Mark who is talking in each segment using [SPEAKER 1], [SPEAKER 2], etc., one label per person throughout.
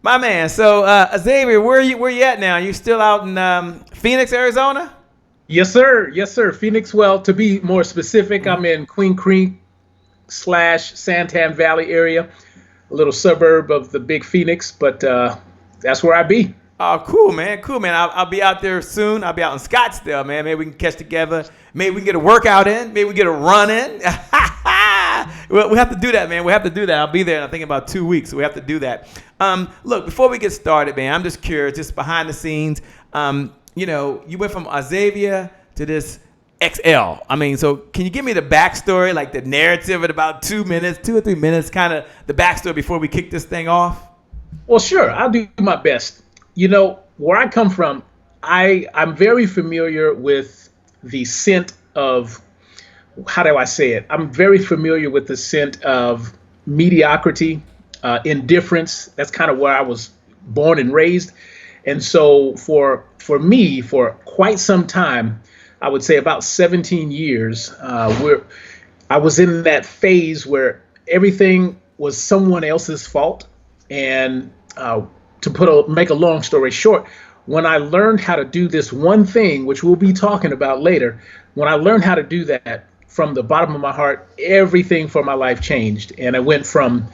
[SPEAKER 1] My man. So, Xavier, where you at now? You still out in Phoenix, Arizona?
[SPEAKER 2] Yes, sir. Yes, sir. Phoenix. Well, to be more specific, I'm in Queen Creek / Santan Valley area, a little suburb of the big Phoenix, but that's where I be.
[SPEAKER 1] Oh, cool, man. Cool, man. I'll be out there soon. I'll be out in Scottsdale, man. Maybe we can catch together. Maybe we can get a workout in. Maybe we get a run in. We have to do that, man. We have to do that. I'll be there in, I think, about 2 weeks. So we have to do that. Look, before we get started, man, I'm just curious, just behind the scenes. You went from Xavier to this XL. I mean, so can you give me the backstory, like the narrative in about 2 minutes, 2 or 3 minutes, kind of the backstory before we kick this thing off?
[SPEAKER 2] Well, sure. I'll do my best. Where I come from, I'm very familiar with the scent of, how do I say it? I'm very familiar with the scent of mediocrity, indifference. That's kind of where I was born and raised. And so for me, for quite some time, I would say about 17 years, I was in that phase where everything was someone else's fault. And to make a long story short, when I learned how to do this one thing, which we'll be talking about later, when I learned how to do that from the bottom of my heart, everything for my life changed. And I went from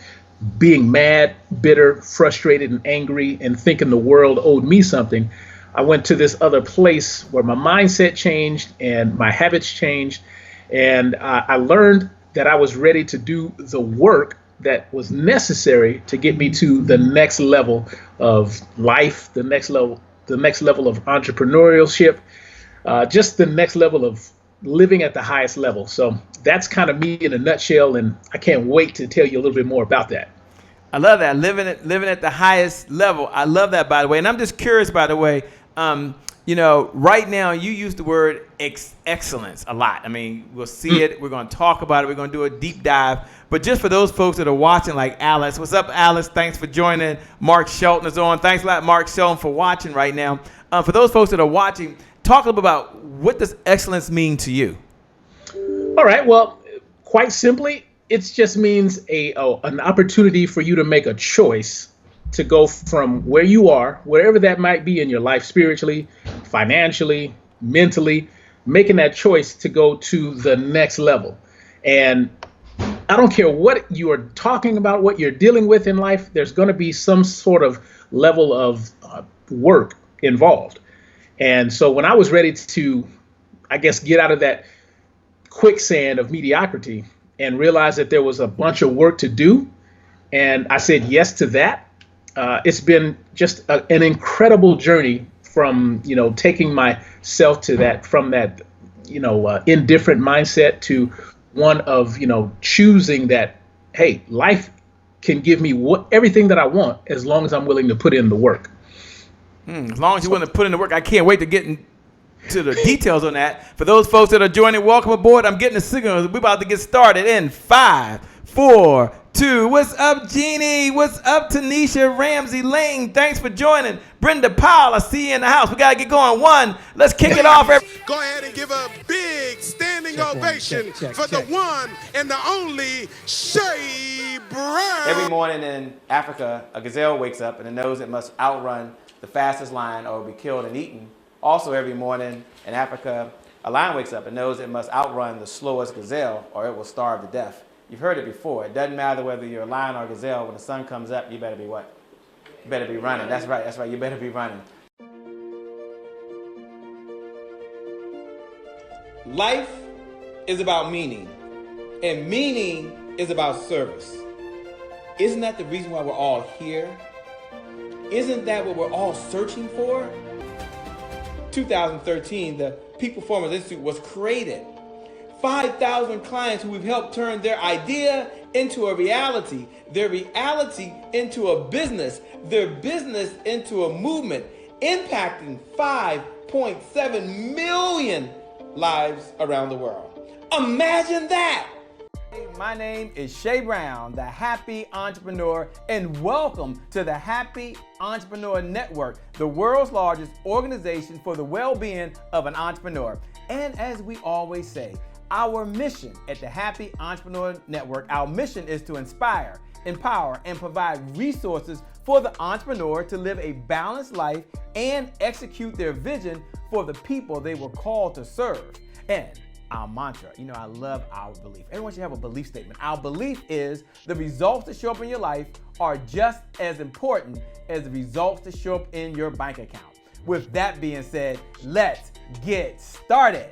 [SPEAKER 2] being mad, bitter, frustrated, and angry, and thinking the world owed me something. I went to this other place where my mindset changed and my habits changed. And I learned that I was ready to do the work that was necessary to get me to the next level of life, the next level of entrepreneurship, just the next level of living at the highest level. So that's kind of me in a nutshell, and I can't wait to tell you a little bit more about that.
[SPEAKER 1] I love that, living at the highest level. I love that, by the way. And I'm just curious, by the way, right now you use the word excellence a lot. I mean, we'll see it. We're going to talk about it. We're going to do a deep dive. But just for those folks that are watching, like Alice, what's up, Alice? Thanks for joining. Mark Shelton is on. Thanks a lot, Mark Shelton, for watching right now. For those folks that are watching, talk a little bit about what does excellence mean to you?
[SPEAKER 2] All right. Well, quite simply, it just means an opportunity for you to make a choice to go from where you are, wherever that might be in your life, spiritually, financially, mentally, making that choice to go to the next level. And I don't care what you are talking about, what you're dealing with in life, there's going to be some sort of level of work involved. And so when I was ready to, I guess, get out of that quicksand of mediocrity and realize that there was a bunch of work to do, and I said yes to that, it's been just an incredible journey from, taking myself to that, from that, indifferent mindset to one of, choosing that, hey, life can give me everything that I want as long as I'm willing to put in the work.
[SPEAKER 1] As long as you're willing to put in the work. I can't wait to get into the details on that. For those folks that are joining, welcome aboard. I'm getting the signal. We're about to get started in 5, 4, 2. What's up, Jeannie? What's up, Tanisha Ramsey Lane? Thanks for joining. Brenda Powell, I see you in the house. We got to get going. Let's kick it off.
[SPEAKER 3] Go ahead and give a big standing ovation for the one and the only Shay Brown.
[SPEAKER 1] Every morning in Africa, a gazelle wakes up and it knows it must outrun the fastest lion or be killed and eaten. Also, every morning in Africa, a lion wakes up and knows it must outrun the slowest gazelle or it will starve to death. You've heard it before. It doesn't matter whether you're a lion or a gazelle. When the sun comes up, you better be what? You better be running. That's right. You better be running. Life is about meaning, and meaning is about service. Isn't that the reason why we're all here? Isn't that what we're all searching for? 2013, the Peak Performance Institute was created. 5,000 clients who we've helped turn their idea into a reality, their reality into a business, their business into a movement, impacting 5.7 million lives around the world. Imagine that! My name is Shay Brown, the Happy Entrepreneur, and welcome to the Happy Entrepreneur Network, the world's largest organization for the well-being of an entrepreneur. And as we always say, our mission at the Happy Entrepreneur Network, our mission is to inspire, empower, and provide resources for the entrepreneur to live a balanced life and execute their vision for the people they were called to serve. And our mantra, I love our belief. Everyone should have a belief statement. Our belief is the results that show up in your life are just as important as the results that show up in your bank account. With that being said, let's get started.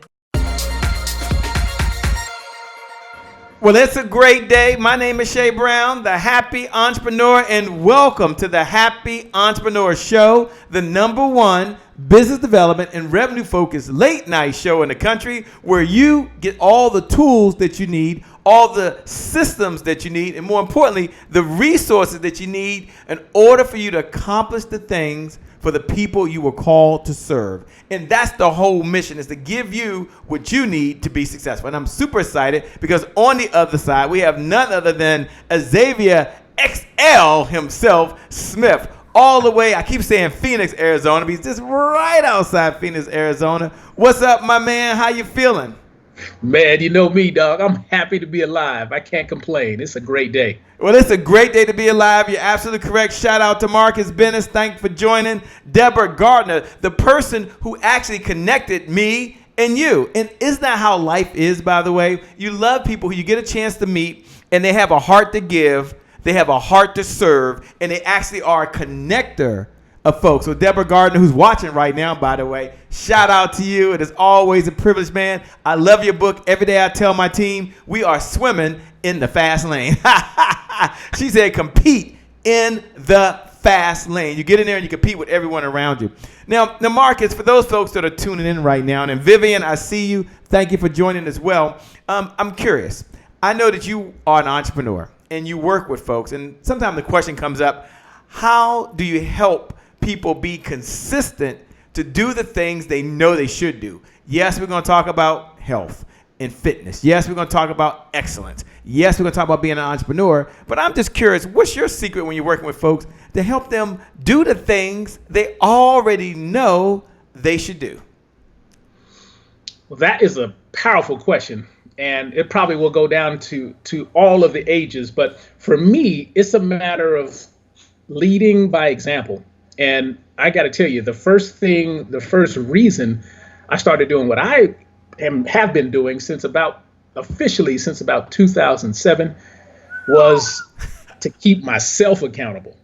[SPEAKER 1] Well, it's a great day. My name is Shay Brown, the Happy Entrepreneur, and welcome to the Happy Entrepreneur Show, the #1 business development and revenue focused late night show in the country, where you get all the tools that you need, all the systems that you need, and more importantly, the resources that you need in order for you to accomplish the things for the people you were called to serve. And that's the whole mission, is to give you what you need to be successful. And I'm super excited because on the other side, we have none other than Xavier XL himself, Smith, all the way, I keep saying Phoenix, Arizona, but he's just right outside Phoenix, Arizona. What's up, my man? How you feeling?
[SPEAKER 2] Man, you know me, dog. I'm happy to be alive. I can't complain. It's a great day.
[SPEAKER 1] Well, it's a great day to be alive. You're absolutely correct. Shout out to Marcus Bennis. Thank you for joining. Deborah Gardner, the person who actually connected me and you. And isn't that how life is, by the way? You love people who you get a chance to meet, and they have a heart to give, they have a heart to serve, and they actually are a connector of folks. So Deborah Gardner, who's watching right now, by the way, shout out to you. It is always a privilege, man. I love your book. Every day I tell my team, we are swimming in the fast lane. She said, compete in the fast lane. You get in there and you compete with everyone around you. Now, Marcus, for those folks that are tuning in right now, and Vivian, I see you. Thank you for joining as well. I'm curious. I know that you are an entrepreneur and you work with folks, and sometimes the question comes up, how do you help people be consistent to do the things they know they should do? Yes, we're going to talk about health and fitness. Yes, we're going to talk about excellence. Yes, we're going to talk about being an entrepreneur. But I'm just curious, what's your secret when you're working with folks to help them do the things they already know they should do?
[SPEAKER 2] Well, that is a powerful question, and it probably will go down to all of the ages. But for me, it's a matter of leading by example. And I got to tell you, the first reason I started doing what I have been doing since about 2007 was to keep myself accountable.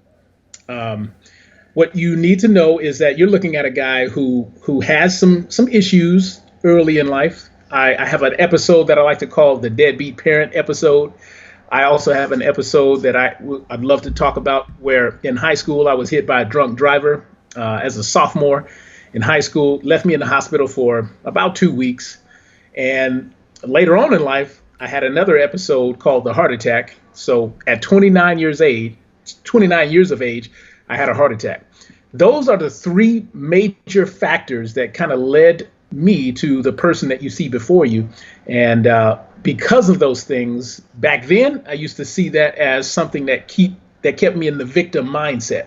[SPEAKER 2] What you need to know is that you're looking at a guy who has some issues early in life. I have an episode that I like to call the deadbeat parent episode. I also have an episode that I'd love to talk about where in high school I was hit by a drunk driver as a sophomore in high school, left me in the hospital for about 2 weeks. And later on in life, I had another episode called the heart attack. So at 29 years of age, I had a heart attack. Those are the three major factors that kind of led me to the person that you see before you. And because of those things, back then, I used to see that as something that kept me in the victim mindset.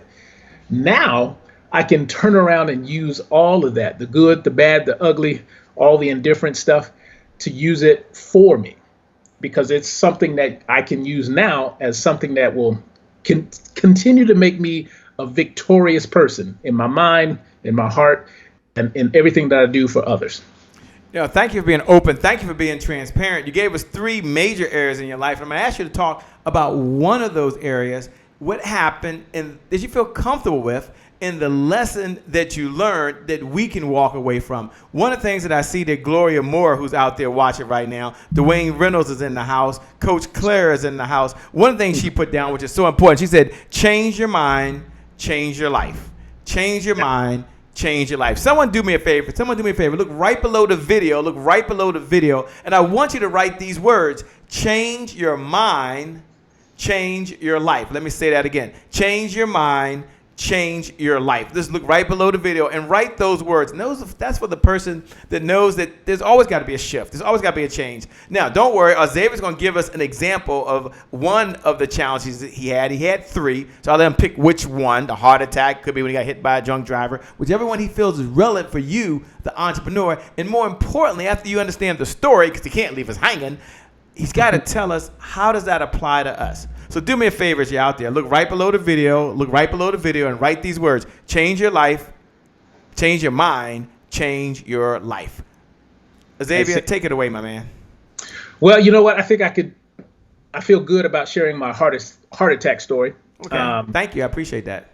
[SPEAKER 2] Now, I can turn around and use all of that, the good, the bad, the ugly, all the indifferent stuff, to use it for me, because it's something that I can use now as something that will continue to make me a victorious person in my mind, in my heart, and in everything that I do for others.
[SPEAKER 1] Thank you for being open. Thank you for being transparent. You gave us three major areas in your life. I'm going to ask you to talk about one of those areas. What happened, and did you feel comfortable with, in the lesson that you learned that we can walk away from? One of the things that I see that Gloria Moore, who's out there watching right now, Dwayne Reynolds is in the house, Coach Claire is in the house. One of the things she put down, which is so important, she said, change your mind, change your life. Change your mind, change your life. Someone do me a favor. Look right below the video. And I want you to write these words: change your mind, change your life. Let me say that again. Change your mind, change your life. Just look right below the video and write those words. And that's for the person that knows that there's always got to be a shift. There's always got to be a change. Now, don't worry. Xavier's going to give us an example of one of the challenges that he had. He had three, so I'll let him pick which one. The heart attack could be when he got hit by a drunk driver. Whichever one he feels is relevant for you, the entrepreneur. And more importantly, after you understand the story, because he can't leave us hanging, he's got to tell us, how does that apply to us? So do me a favor as you're out there. Look right below the video. And write these words. Change your life. Change your mind. Change your life. Xavier, take it away, my man.
[SPEAKER 2] Well, you know what? I think I feel good about sharing my heart attack story.
[SPEAKER 1] Okay. Thank you. I appreciate that.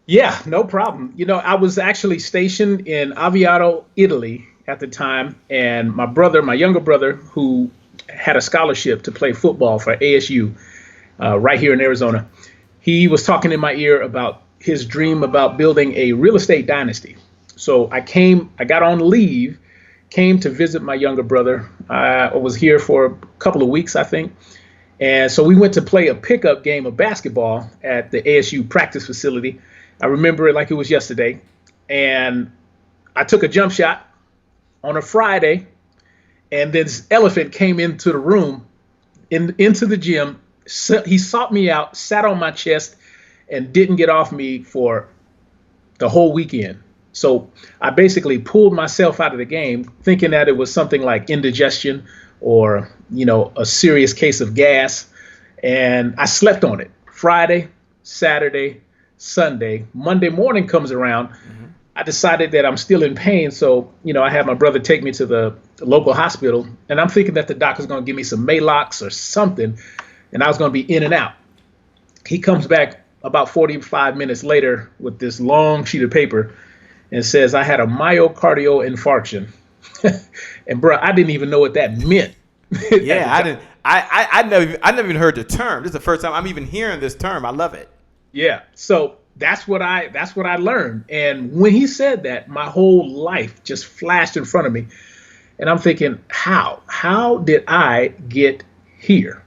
[SPEAKER 2] Yeah, no problem. You know, I was actually stationed in Aviano, Italy at the time. And my younger brother, who had a scholarship to play football for ASU right here in Arizona, he was talking in my ear about his dream about building a real estate dynasty. So I got on leave, came to visit my younger brother. I was here for a couple of weeks, I think. And so we went to play a pickup game of basketball at the ASU practice facility. I remember it like it was yesterday. And I took a jump shot on a Friday. And this elephant came into the room, into the gym. So he sought me out, sat on my chest, and didn't get off me for the whole weekend. So I basically pulled myself out of the game thinking that it was something like indigestion or, a serious case of gas. And I slept on it. Friday, Saturday, Sunday, Monday morning comes around. Mm-hmm. I decided that I'm still in pain. So, I had my brother take me to the local hospital, and I'm thinking that the doctor's going to give me some Maalox or something, and I was going to be in and out. He comes back about 45 minutes later with this long sheet of paper and says I had a myocardial infarction. And bro, I didn't even know what that meant.
[SPEAKER 1] Yeah, I didn't. I never even heard the term. This is the first time I'm even hearing this term. I love it.
[SPEAKER 2] Yeah. So that's what I learned. And when he said that, my whole life just flashed in front of me. And I'm thinking, how did I get here?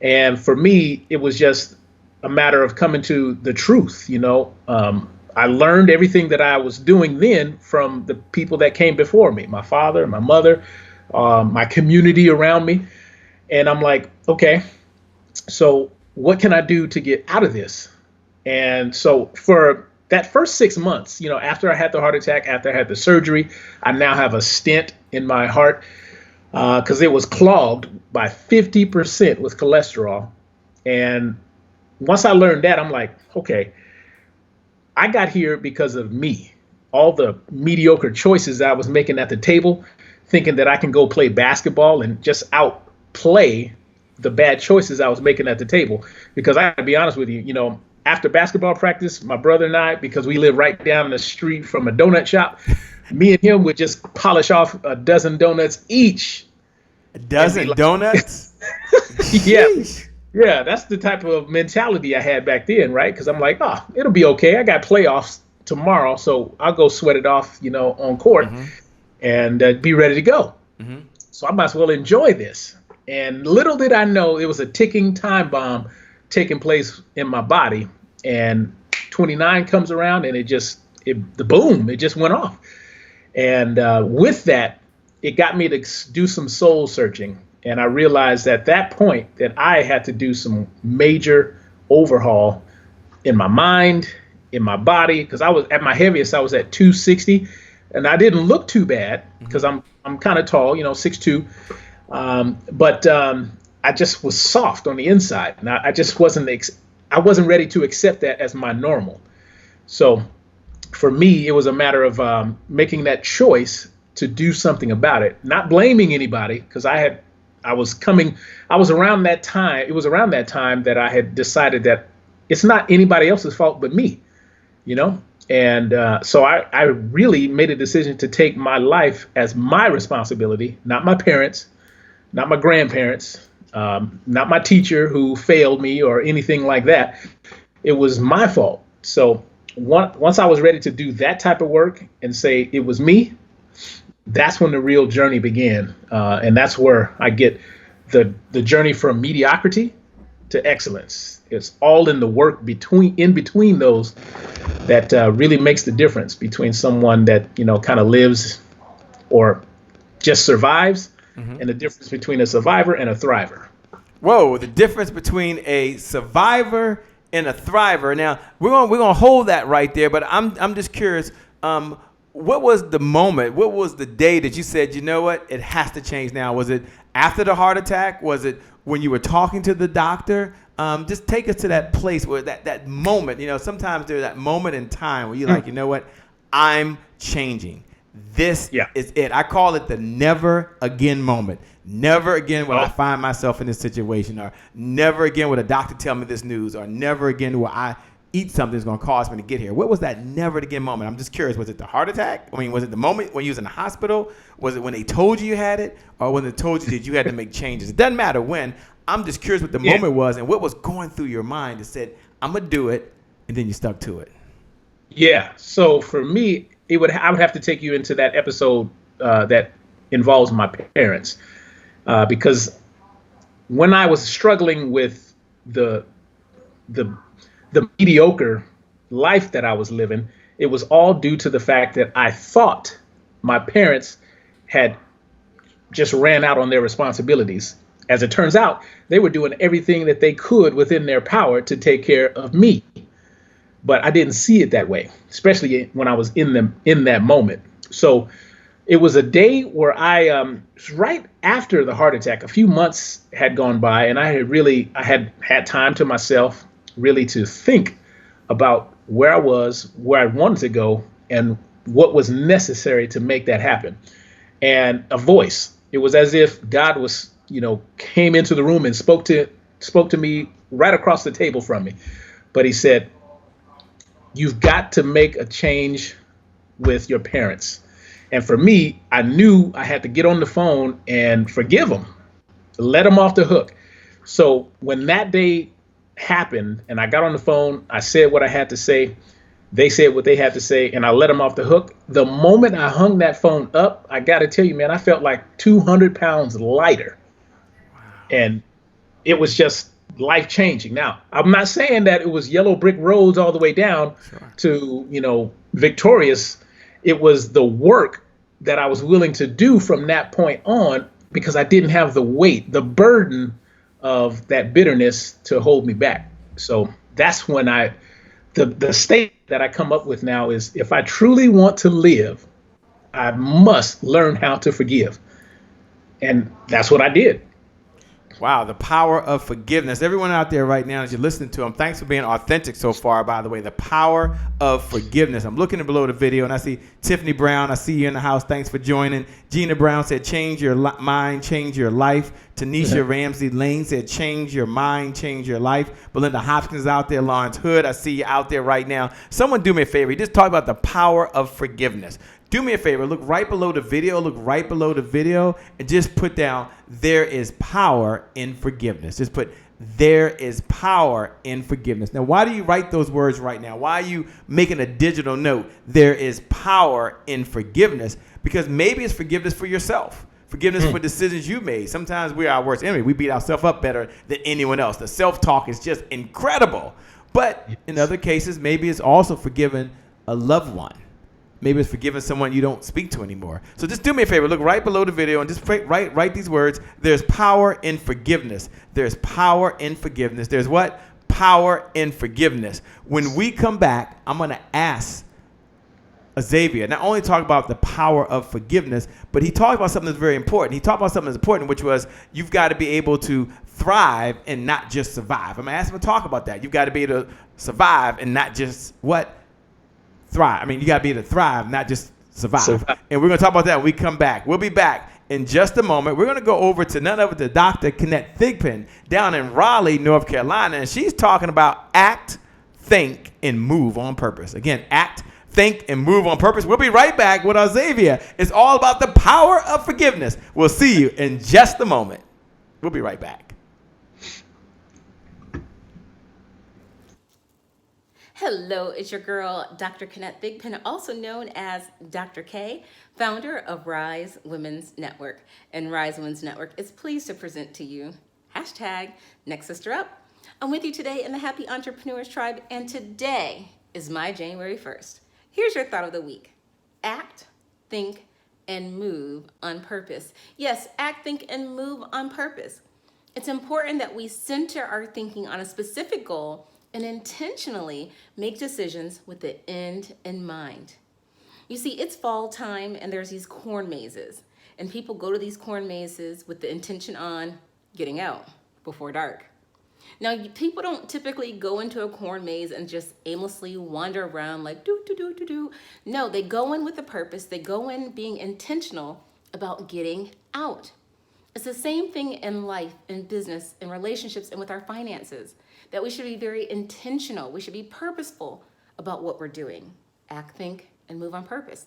[SPEAKER 2] And for me, it was just a matter of coming to the truth. I learned everything that I was doing then from the people that came before me, my father, my mother, my community around me. And I'm like, okay, so what can I do to get out of this? And so for that first 6 months, after I had the heart attack, after I had the surgery, I now have a stent in my heart because it was clogged by 50% with cholesterol. And once I learned that, I'm like, okay, I got here because of me. All the mediocre choices that I was making at the table, thinking that I can go play basketball and just outplay the bad choices I was making at the table. Because I gotta be honest with you, after basketball practice, my brother and I, because we live right down the street from a donut shop, me and him would just polish off a dozen donuts each.
[SPEAKER 1] A dozen donuts?
[SPEAKER 2] Yeah. Yeah, that's the type of mentality I had back then, right? Because I'm like, it'll be okay. I got playoffs tomorrow, so I'll go sweat it off, on court and be ready to go. Mm-hmm. So I might as well enjoy this. And little did I know it was a ticking time bomb taking place in my body. And 29 comes around and it just went off. And with that, it got me to do some soul searching. And I realized at that point that I had to do some major overhaul in my mind, in my body, because I was at my heaviest. I was at 260, and I didn't look too bad because I'm kind of tall, 6'2", but I just was soft on the inside, and I just wasn't ready to accept that as my normal. So for me, it was a matter of making that choice to do something about it, not blaming anybody, because it was around that time that I had decided that it's not anybody else's fault but me, And so I really made a decision to take my life as my responsibility, not my parents, not my grandparents, not my teacher who failed me or anything like that. It was my fault. So once I was ready to do that type of work and say it was me, that's when the real journey began. And that's where I get the journey from mediocrity to excellence. It's all in the work in between those that really makes the difference between someone that, kind of lives or just survives and the difference between a survivor and a thriver.
[SPEAKER 1] Whoa, the difference between a survivor and a thriver. Now, we're gonna hold that right there, but I'm just curious, what was the moment? What was the day that you said, you know what, it has to change now? Was it after the heart attack? Was it when you were talking to the doctor? Just take us to that place where that moment, sometimes there's that moment in time where you're like, you know what? I'm changing. This is it. I call it the never again moment. Never again will I find myself in this situation, or never again will a doctor tell me this news, or never again will I eat something that's going to cause me to get here. What was that never again moment? I'm just curious. Was it the heart attack? I mean, was it the moment when you was in the hospital? Was it when they told you had it, or when they told you that you had to make changes? It doesn't matter when. I'm just curious what the moment was and what was going through your mind that said, I'm going to do it, and then you stuck to it.
[SPEAKER 2] Yeah. So for me, I would have to take you into that episode that involves my parents, because when I was struggling with the mediocre life that I was living, it was all due to the fact that I thought my parents had just ran out on their responsibilities. As it turns out, they were doing everything that they could within their power to take care of me. But I didn't see it that way, especially when I was in that moment. So it was a day where right after the heart attack, a few months had gone by, and I had time to myself, really to think about where I was, where I wanted to go, and what was necessary to make that happen. And a voice, it was as if God was, came into the room and spoke to me right across the table from me. But he said, you've got to make a change with your parents. And for me, I knew I had to get on the phone and forgive them, let them off the hook. So when that day happened and I got on the phone, I said what I had to say. They said what they had to say, and I let them off the hook. The moment I hung that phone up, I got to tell you, man, I felt like 200 pounds lighter. Wow. And it was just life changing. Now, I'm not saying that it was yellow brick roads all the way down to, victorious. It was the work that I was willing to do from that point on, because I didn't have the weight, the burden of that bitterness to hold me back. So that's when the state that I come up with now is, if I truly want to live, I must learn how to forgive. And that's what I did.
[SPEAKER 1] Wow, the power of forgiveness. Everyone out there right now, as you're listening to him, thanks for being authentic so far, by the way. The power of forgiveness. I'm looking below the video, and I see Tiffany Brown. I see you in the house. Thanks for joining. Gina Brown said, change your mind, change your life. Tanisha Ramsey Lane said, change your mind, change your life. Belinda Hopkins is out there. Lawrence Hood, I see you out there right now. Someone do me a favor. Just talk about the power of forgiveness. Do me a favor, look right below the video, and just put down, there is power in forgiveness. Just put, there is power in forgiveness. Now, why do you write those words right now? Why are you making a digital note? There is power in forgiveness, because maybe it's forgiveness for yourself. Forgiveness for decisions you made. Sometimes we're our worst enemy. We beat ourselves up better than anyone else. The self-talk is just incredible. But in other cases, maybe it's also forgiving a loved one. Maybe it's forgiving someone you don't speak to anymore. So just do me a favor. Look right below the video and just write these words. There's power in forgiveness. There's power in forgiveness. There's what? Power in forgiveness. When we come back, I'm going to ask Xavier not only talk about the power of forgiveness, but he talked about something that's very important. He talked about something that's important, which was you've got to be able to thrive and not just survive. I'm going to ask him to talk about that. You've got to be able to survive and not just what? Thrive. I mean, you got to be able to thrive, not just survive. And we're going to talk about that when we come back. We'll be back in just a moment. We're going to go over to none other than Dr. Kenneth Thigpen down in Raleigh, North Carolina. And she's talking about act, think, and move on purpose. Again, act, think, and move on purpose. We'll be right back with our Xavier. It's all about the power of forgiveness. We'll see you in just a moment. We'll be right back.
[SPEAKER 4] Hello, it's your girl, Dr. Kenneth Thigpen, also known as Dr. K, founder of Rise Women's Network. And Rise Women's Network is pleased to present to you #NextSisterUp. I'm with you today in the Happy Entrepreneurs Tribe, and today is my January 1st. Here's your thought of the week. Act, think, and move on purpose. Yes, act, think, and move on purpose. It's important that we center our thinking on a specific goal and intentionally make decisions with the end in mind. You see, it's fall time and there's these corn mazes, and people go to these corn mazes with the intention on getting out before dark. Now, people don't typically go into a corn maze and just aimlessly wander around like do, do, do, do, do. No, they go in with a purpose. They go in being intentional about getting out. It's the same thing in life, in business, in relationships, and with our finances, that we should be very intentional. We should be purposeful about what we're doing. Act, think, and move on purpose.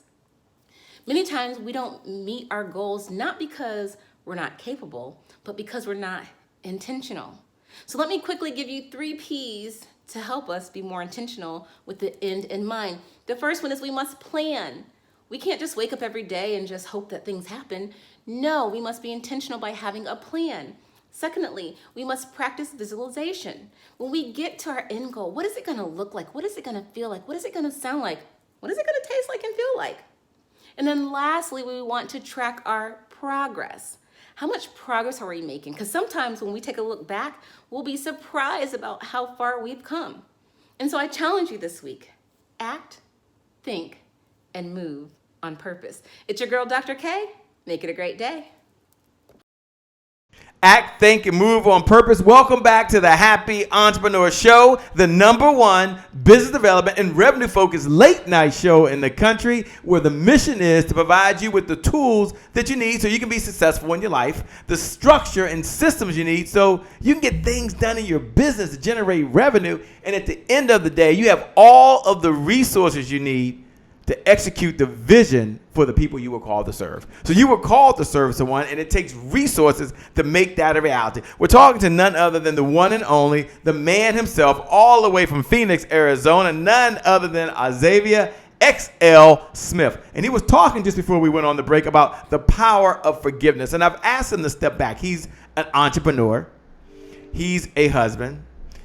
[SPEAKER 4] Many times we don't meet our goals not because we're not capable, but because we're not intentional. So let me quickly give you 3 P's to help us be more intentional with the end in mind. The first one is we must plan. We can't just wake up every day and just hope that things happen. No, we must be intentional by having a plan. Secondly, we must practice visualization. When we get to our end goal, what is it going to look like? What is it going to feel like? What is it going to sound like? What is it going to taste like and feel like? And then lastly, we want to track our progress. How much progress are we making? Because sometimes when we take a look back, we'll be surprised about how far we've come. And so I challenge you this week, act, think, and move on purpose. It's your girl, Dr. K. Make it a great day.
[SPEAKER 1] Act, think, and move on purpose. Welcome back to the Happy Entrepreneur Show, the #1 business development and revenue focused late night show in the country, where the mission is to provide you with the tools that you need so you can be successful in your life, the structure and systems you need so you can get things done in your business to generate revenue. And at the end of the day, you have all of the resources you need to execute the vision for the people you were called to serve. So you were called to serve someone, and it takes resources to make that a reality. We're talking to none other than the one and only, the man himself, all the way from Phoenix, Arizona, none other than Xavier Smith. And he was talking just before we went on the break about the power of forgiveness. And I've asked him to step back. He's an entrepreneur. He's a husband.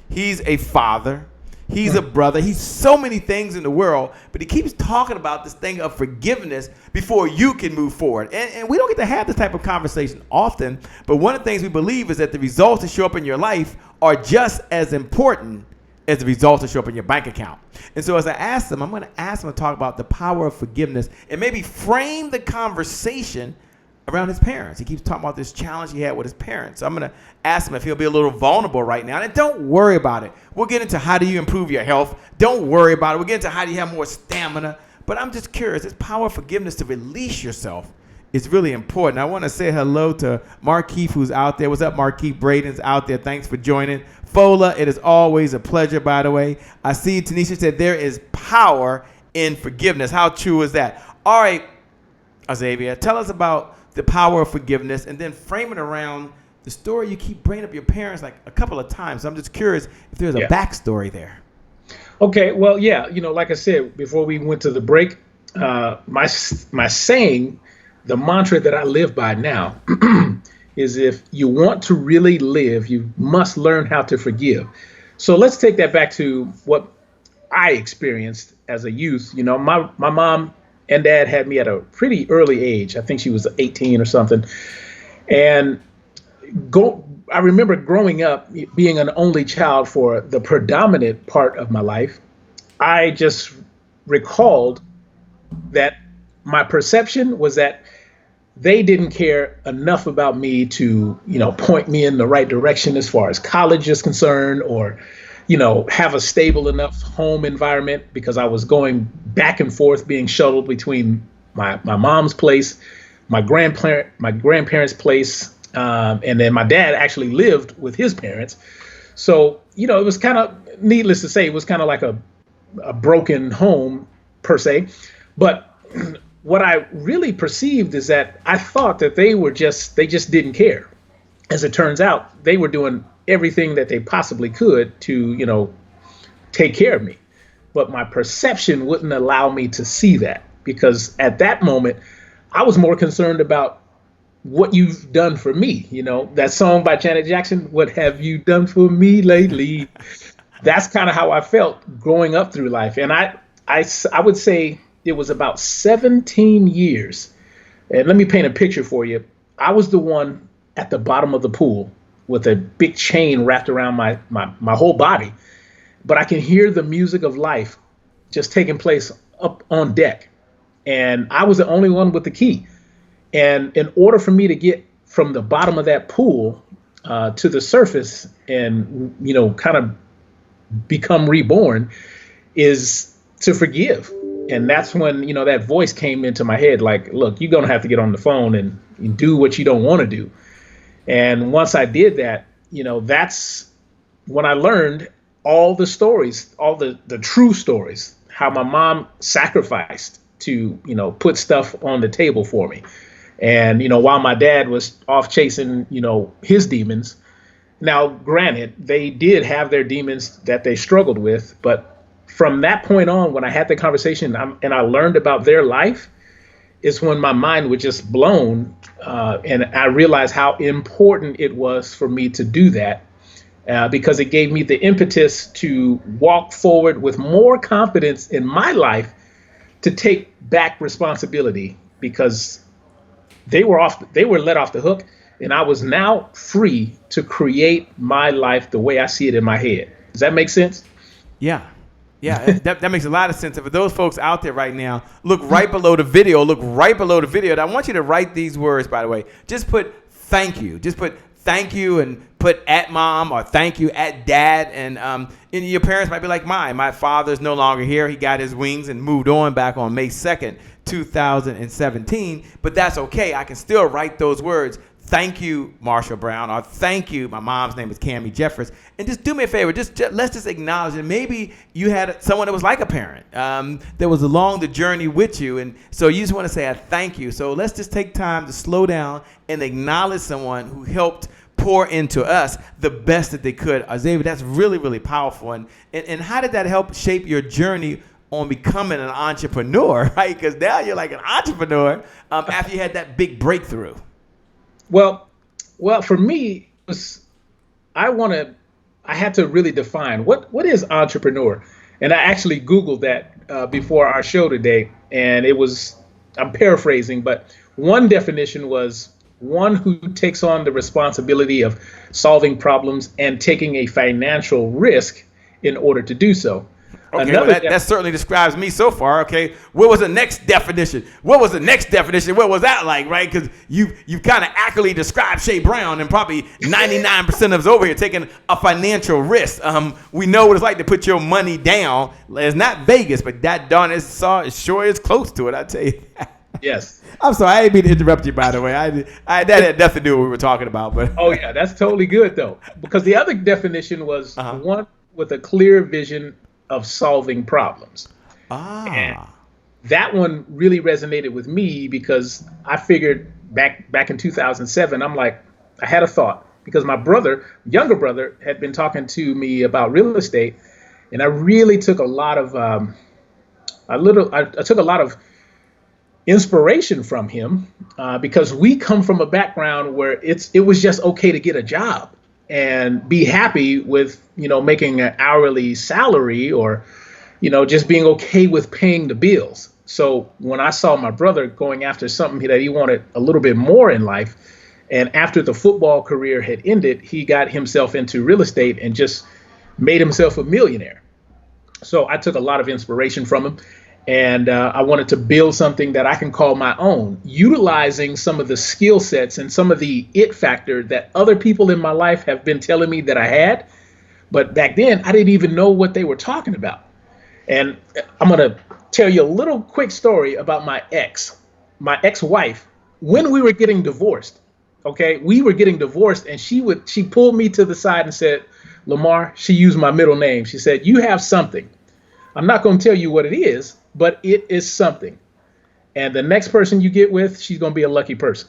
[SPEAKER 1] He's a father. He's a brother. He's so many things in the world, but he keeps talking about this thing of forgiveness before you can move forward. And we don't get to have this type of conversation often, but one of the things we believe is that the results that show up in your life are just as important as the results that show up in your bank account. And so as I asked him, I'm going to ask him to talk about the power of forgiveness and maybe frame the conversation around his parents. He keeps talking about this challenge he had with his parents. So I'm going to ask him if he'll be a little vulnerable right now. And don't worry about it. We'll get into how do you improve your health. Don't worry about it. We'll get into how do you have more stamina. But I'm just curious. This power of forgiveness to release yourself is really important. I want to say hello to Markeith, who's out there. What's up, Markeith? Braden's out there. Thanks for joining. Fola, it is always a pleasure, by the way. I see Tanisha said there is power in forgiveness. How true is that? All right, Xavier, tell us about the power of forgiveness, and then frame it around the story you keep bringing up your parents like a couple of times. So I'm just curious if there's a backstory there.
[SPEAKER 2] Okay, well, yeah, like I said, before we went to the break, my saying, the mantra that I live by now is if you want to really live, you must learn how to forgive. So let's take that back to what I experienced as a youth. My mom and dad had me at a pretty early age. I think she was 18 or something. And I remember growing up, being an only child for the predominant part of my life. I just recalled that my perception was that they didn't care enough about me to, point me in the right direction as far as college is concerned, or have a stable enough home environment, because I was going back and forth, being shuttled between my mom's place, my grandparents' place, and then my dad actually lived with his parents. So, it was kind of, needless to say, it was kind of like a broken home per se. But what I really perceived is that I thought that they just didn't care. As it turns out, they were doing everything that they possibly could to, take care of me. But my perception wouldn't allow me to see that, because at that moment, I was more concerned about what you've done for me. That song by Janet Jackson, "What Have You Done For Me Lately?" That's kind of how I felt growing up through life. And I would say it was about 17 years. And let me paint a picture for you. I was the one at the bottom of the pool with a big chain wrapped around my whole body. But I can hear the music of life just taking place up on deck. And I was the only one with the key. And in order for me to get from the bottom of that pool to the surface and, kind of become reborn is to forgive. And that's when, that voice came into my head, like, look, you're going to have to get on the phone and do what you don't want to do. And once I did that, that's when I learned all the stories, all the true stories, how my mom sacrificed to, put stuff on the table for me. And, while my dad was off chasing, his demons. Now, granted, they did have their demons that they struggled with. But from that point on, when I had the conversation and I learned about their life, is when my mind was just blown. And I realized how important it was for me to do that, because it gave me the impetus to walk forward with more confidence in my life to take back responsibility, because they were let off the hook, and I was now free to create my life the way I see it in my head. Does that make sense?
[SPEAKER 1] Yeah. Yeah, that makes a lot of sense. And for those folks out there right now, look right below the video. And I want you to write these words, by the way. Just put thank you. Just put thank you and put at mom or thank you at dad. And your parents might be like mine. My father's no longer here. He got his wings and moved on back on May 2nd, 2017. But that's okay. I can still write those words. Thank you, Marshall Brown, or thank you. My mom's name is Cammie Jeffers. And just do me a favor. Let's just acknowledge that maybe you had someone that was like a parent that was along the journey with you. And so you just want to say a thank you. So let's just take time to slow down and acknowledge someone who helped pour into us the best that they could. Xavier, that's really, really powerful. And how did that help shape your journey on becoming an entrepreneur, right? Because now you're like an entrepreneur after you had that big breakthrough.
[SPEAKER 2] Well, for me, I had to really define what is entrepreneur. And I actually Googled that before our show today. And I'm paraphrasing, but one definition was one who takes on the responsibility of solving problems and taking a financial risk in order to do so.
[SPEAKER 1] Okay, well, that certainly describes me so far. Okay, what was the next definition? What was that like, right? Because you kind of accurately described Shay Brown, and probably 99% of us over here taking a financial risk. We know what it's like to put your money down. It's not Vegas, but that darn it sure is close to it. I tell you.
[SPEAKER 2] Yes.
[SPEAKER 1] I'm sorry, I didn't mean to interrupt you. By the way, that had nothing to do with what we were talking about. But
[SPEAKER 2] oh yeah, that's totally good though, because the other definition was one with a clear vision of solving problems. And that one really resonated with me, because I figured back in 2007, I'm like, I had a thought, because my younger brother had been talking to me about real estate, and I really took a lot of I took a lot of inspiration from him, because we come from a background where it was just okay to get a job and be happy with, making an hourly salary, or, just being okay with paying the bills. So when I saw my brother going after something that he wanted a little bit more in life, and after the football career had ended, he got himself into real estate and just made himself a millionaire. So I took a lot of inspiration from him. And I wanted to build something that I can call my own, utilizing some of the skill sets and some of the it factor that other people in my life have been telling me that I had. But back then, I didn't even know what they were talking about. And I'm going to tell you a little quick story about my ex-wife, when we were getting divorced. Okay, we were getting divorced, and she pulled me to the side and said, Lamar, she used my middle name. She said, you have something. I'm not going to tell you what it is, but it is something. And the next person you get with, she's going to be a lucky person.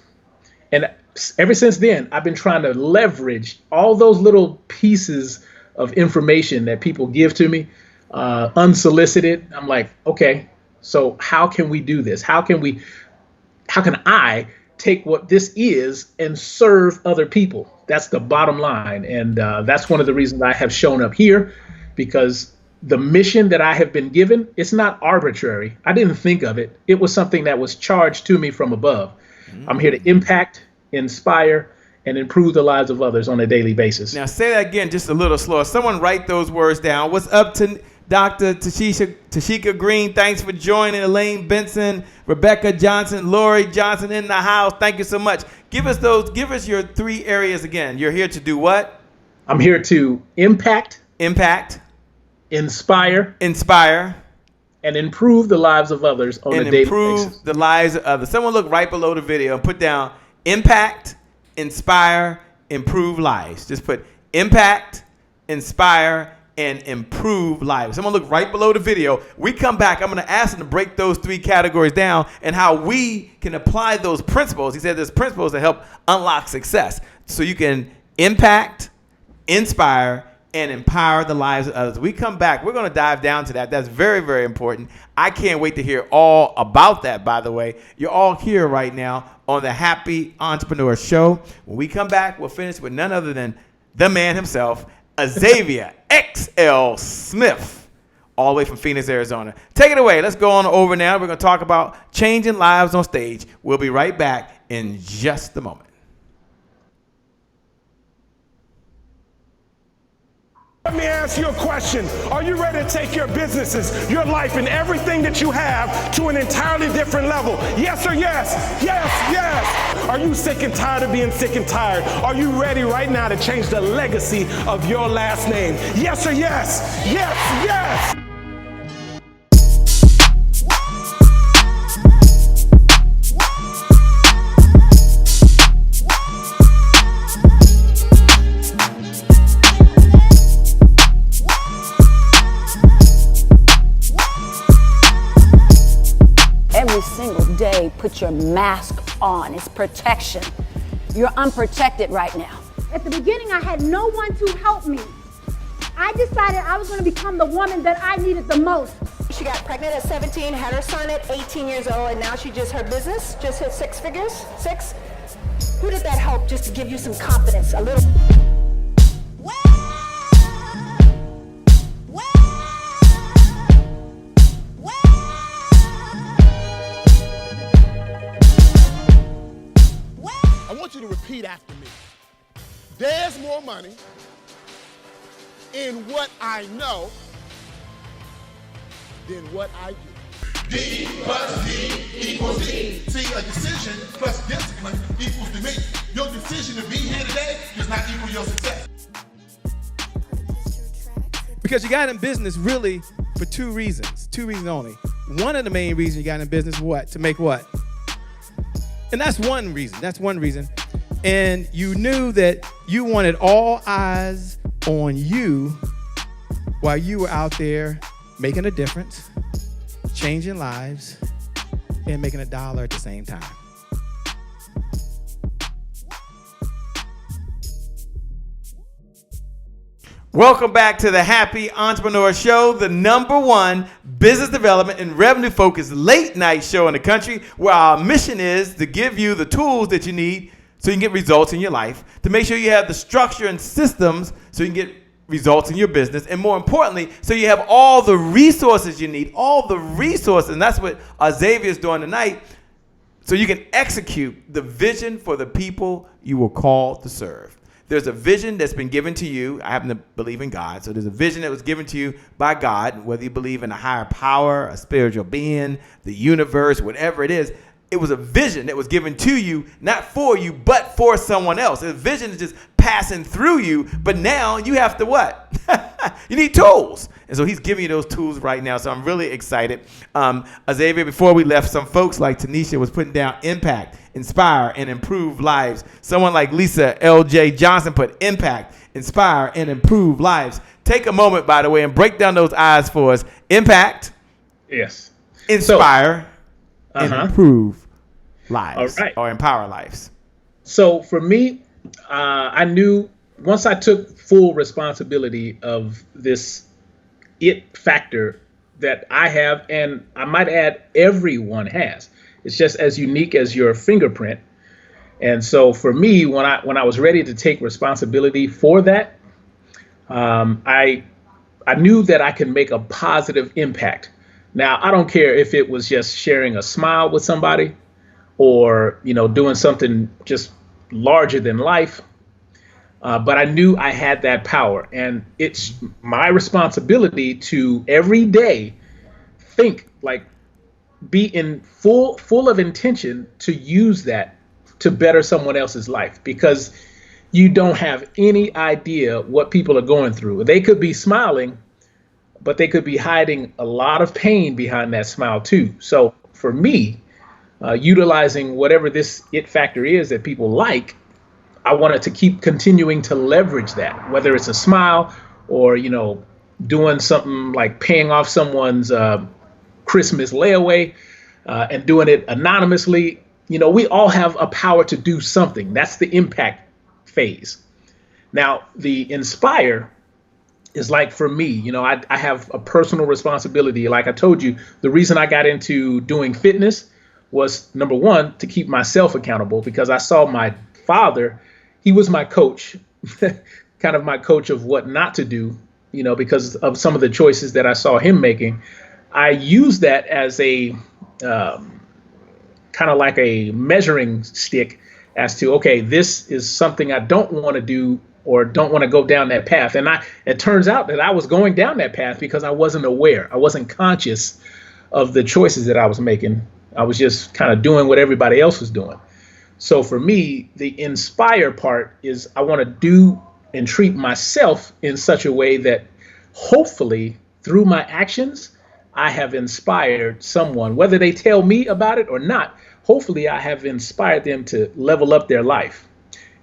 [SPEAKER 2] And ever since then, I've been trying to leverage all those little pieces of information that people give to me, unsolicited. I'm like, okay, so how can we do this? How can I take what this is and serve other people? That's the bottom line. And that's one of the reasons I have shown up here, because the mission that I have been given, it's not arbitrary. I didn't think of it. It was something that was charged to me from above. I'm here to impact, inspire, and improve the lives of others on a daily basis.
[SPEAKER 1] Now say that again, just a little slower. Someone write those words down. What's up to Dr. Tashika Green? Thanks for joining. Elaine Benson, Rebecca Johnson, Lori Johnson in the house. Thank you so much. Give us your 3 areas again. You're here to do what?
[SPEAKER 2] I'm here to impact, inspire, and improve the lives of others on a daily basis.
[SPEAKER 1] Improve the lives of others. Someone look right below the video and put down impact, inspire, improve lives. Just put impact, inspire, and improve lives. Someone look right below the video. We come back. I'm going to ask them to break those 3 categories down and how we can apply those principles. He said there's principles that help unlock success. So you can impact, inspire, and empower the lives of others. We come back. We're going to dive down to that. That's very, very important. I can't wait to hear all about that, by the way. You're all here right now on the Happy Entrepreneur Show. When we come back, we'll finish with none other than the man himself, Xavier Smith, all the way from Phoenix, Arizona. Take it away. Let's go on over now. We're going to talk about changing lives on stage. We'll be right back in just a moment.
[SPEAKER 3] Let me ask you a question. Are you ready to take your businesses, your life, and everything that you have to an entirely different level? Yes or yes? Yes, yes. Are you sick and tired of being sick and tired? Are you ready right now to change the legacy of your last name? Yes or yes? Yes, yes.
[SPEAKER 5] Every single day, put your mask on. It's protection. You're unprotected right now.
[SPEAKER 6] At the beginning, I had no one to help me. I decided I was going to become the woman that I needed the most.
[SPEAKER 7] She got pregnant at 17, had her son at 18 years old, and now her business just hit 6 figures. 6? Who did that help just to give you some confidence? A little.
[SPEAKER 8] I want you to repeat after me. There's more money in what I know than what I do. D plus D equals D. See, a decision plus discipline equals to me. Your decision to be here today does not equal your success.
[SPEAKER 1] Because you got in business really for 2 reasons. 2 reasons only. One of the main reasons you got in business, what? To make what? And that's one reason. And you knew that you wanted all eyes on you while you were out there making a difference, changing lives, and making $1 at the same time. Welcome back to the Happy Entrepreneur Show, the #1 business development and revenue focused late night show in the country, where our mission is to give you the tools that you need so you can get results in your life, to make sure you have the structure and systems so you can get results in your business, and more importantly, so you have all the resources you need, and that's what Xavier is doing tonight, so you can execute the vision for the people you were called to serve. There's a vision that's been given to you. I happen to believe in God. So there's a vision that was given to you by God, whether you believe in a higher power, a spiritual being, the universe, whatever it is. It was a vision that was given to you, not for you, but for someone else. A vision is just passing through you, but now you have to what? You need tools. And so he's giving you those tools right now. So I'm really excited. Xavier, before we left, some folks like Tanisha was putting down impact, inspire, and improve lives. Someone like Lisa L.J. Johnson put impact, inspire, and improve lives. Take a moment, by the way, and break down those I's for us. Impact.
[SPEAKER 2] Yes.
[SPEAKER 1] Inspire. And improve lives.
[SPEAKER 2] All right.
[SPEAKER 1] Or empower lives.
[SPEAKER 2] So for me, I knew once I took full responsibility of this it factor that I have, and I might add everyone has. It's just as unique as your fingerprint. And so for me, when I was ready to take responsibility for that, I knew that I could make a positive impact. Now, I don't care if it was just sharing a smile with somebody or, doing something just larger than life. But I knew I had that power, and it's my responsibility to every day think, like, be in full of intention to use that to better someone else's life, because you don't have any idea what people are going through. They could be smiling, but they could be hiding a lot of pain behind that smile too. So for me, utilizing whatever this it factor is that people like, I wanted to keep continuing to leverage that, whether it's a smile or, doing something like paying off someone's Christmas layaway and doing it anonymously. We all have a power to do something. That's the impact phase. Now, the inspire is like, for me, I have a personal responsibility. Like I told you, the reason I got into doing fitness was, number one, to keep myself accountable, because I saw my father, he was my coach, kind of my coach of what not to do, because of some of the choices that I saw him making. I used that as a kind of like a measuring stick as to, okay, this is something I don't want to do or don't want to go down that path. And it turns out that I was going down that path because I wasn't aware. I wasn't conscious of the choices that I was making. I was just kind of doing what everybody else was doing. So for me, the inspire part is I want to do and treat myself in such a way that hopefully through my actions, I have inspired someone, whether they tell me about it or not. Hopefully I have inspired them to level up their life.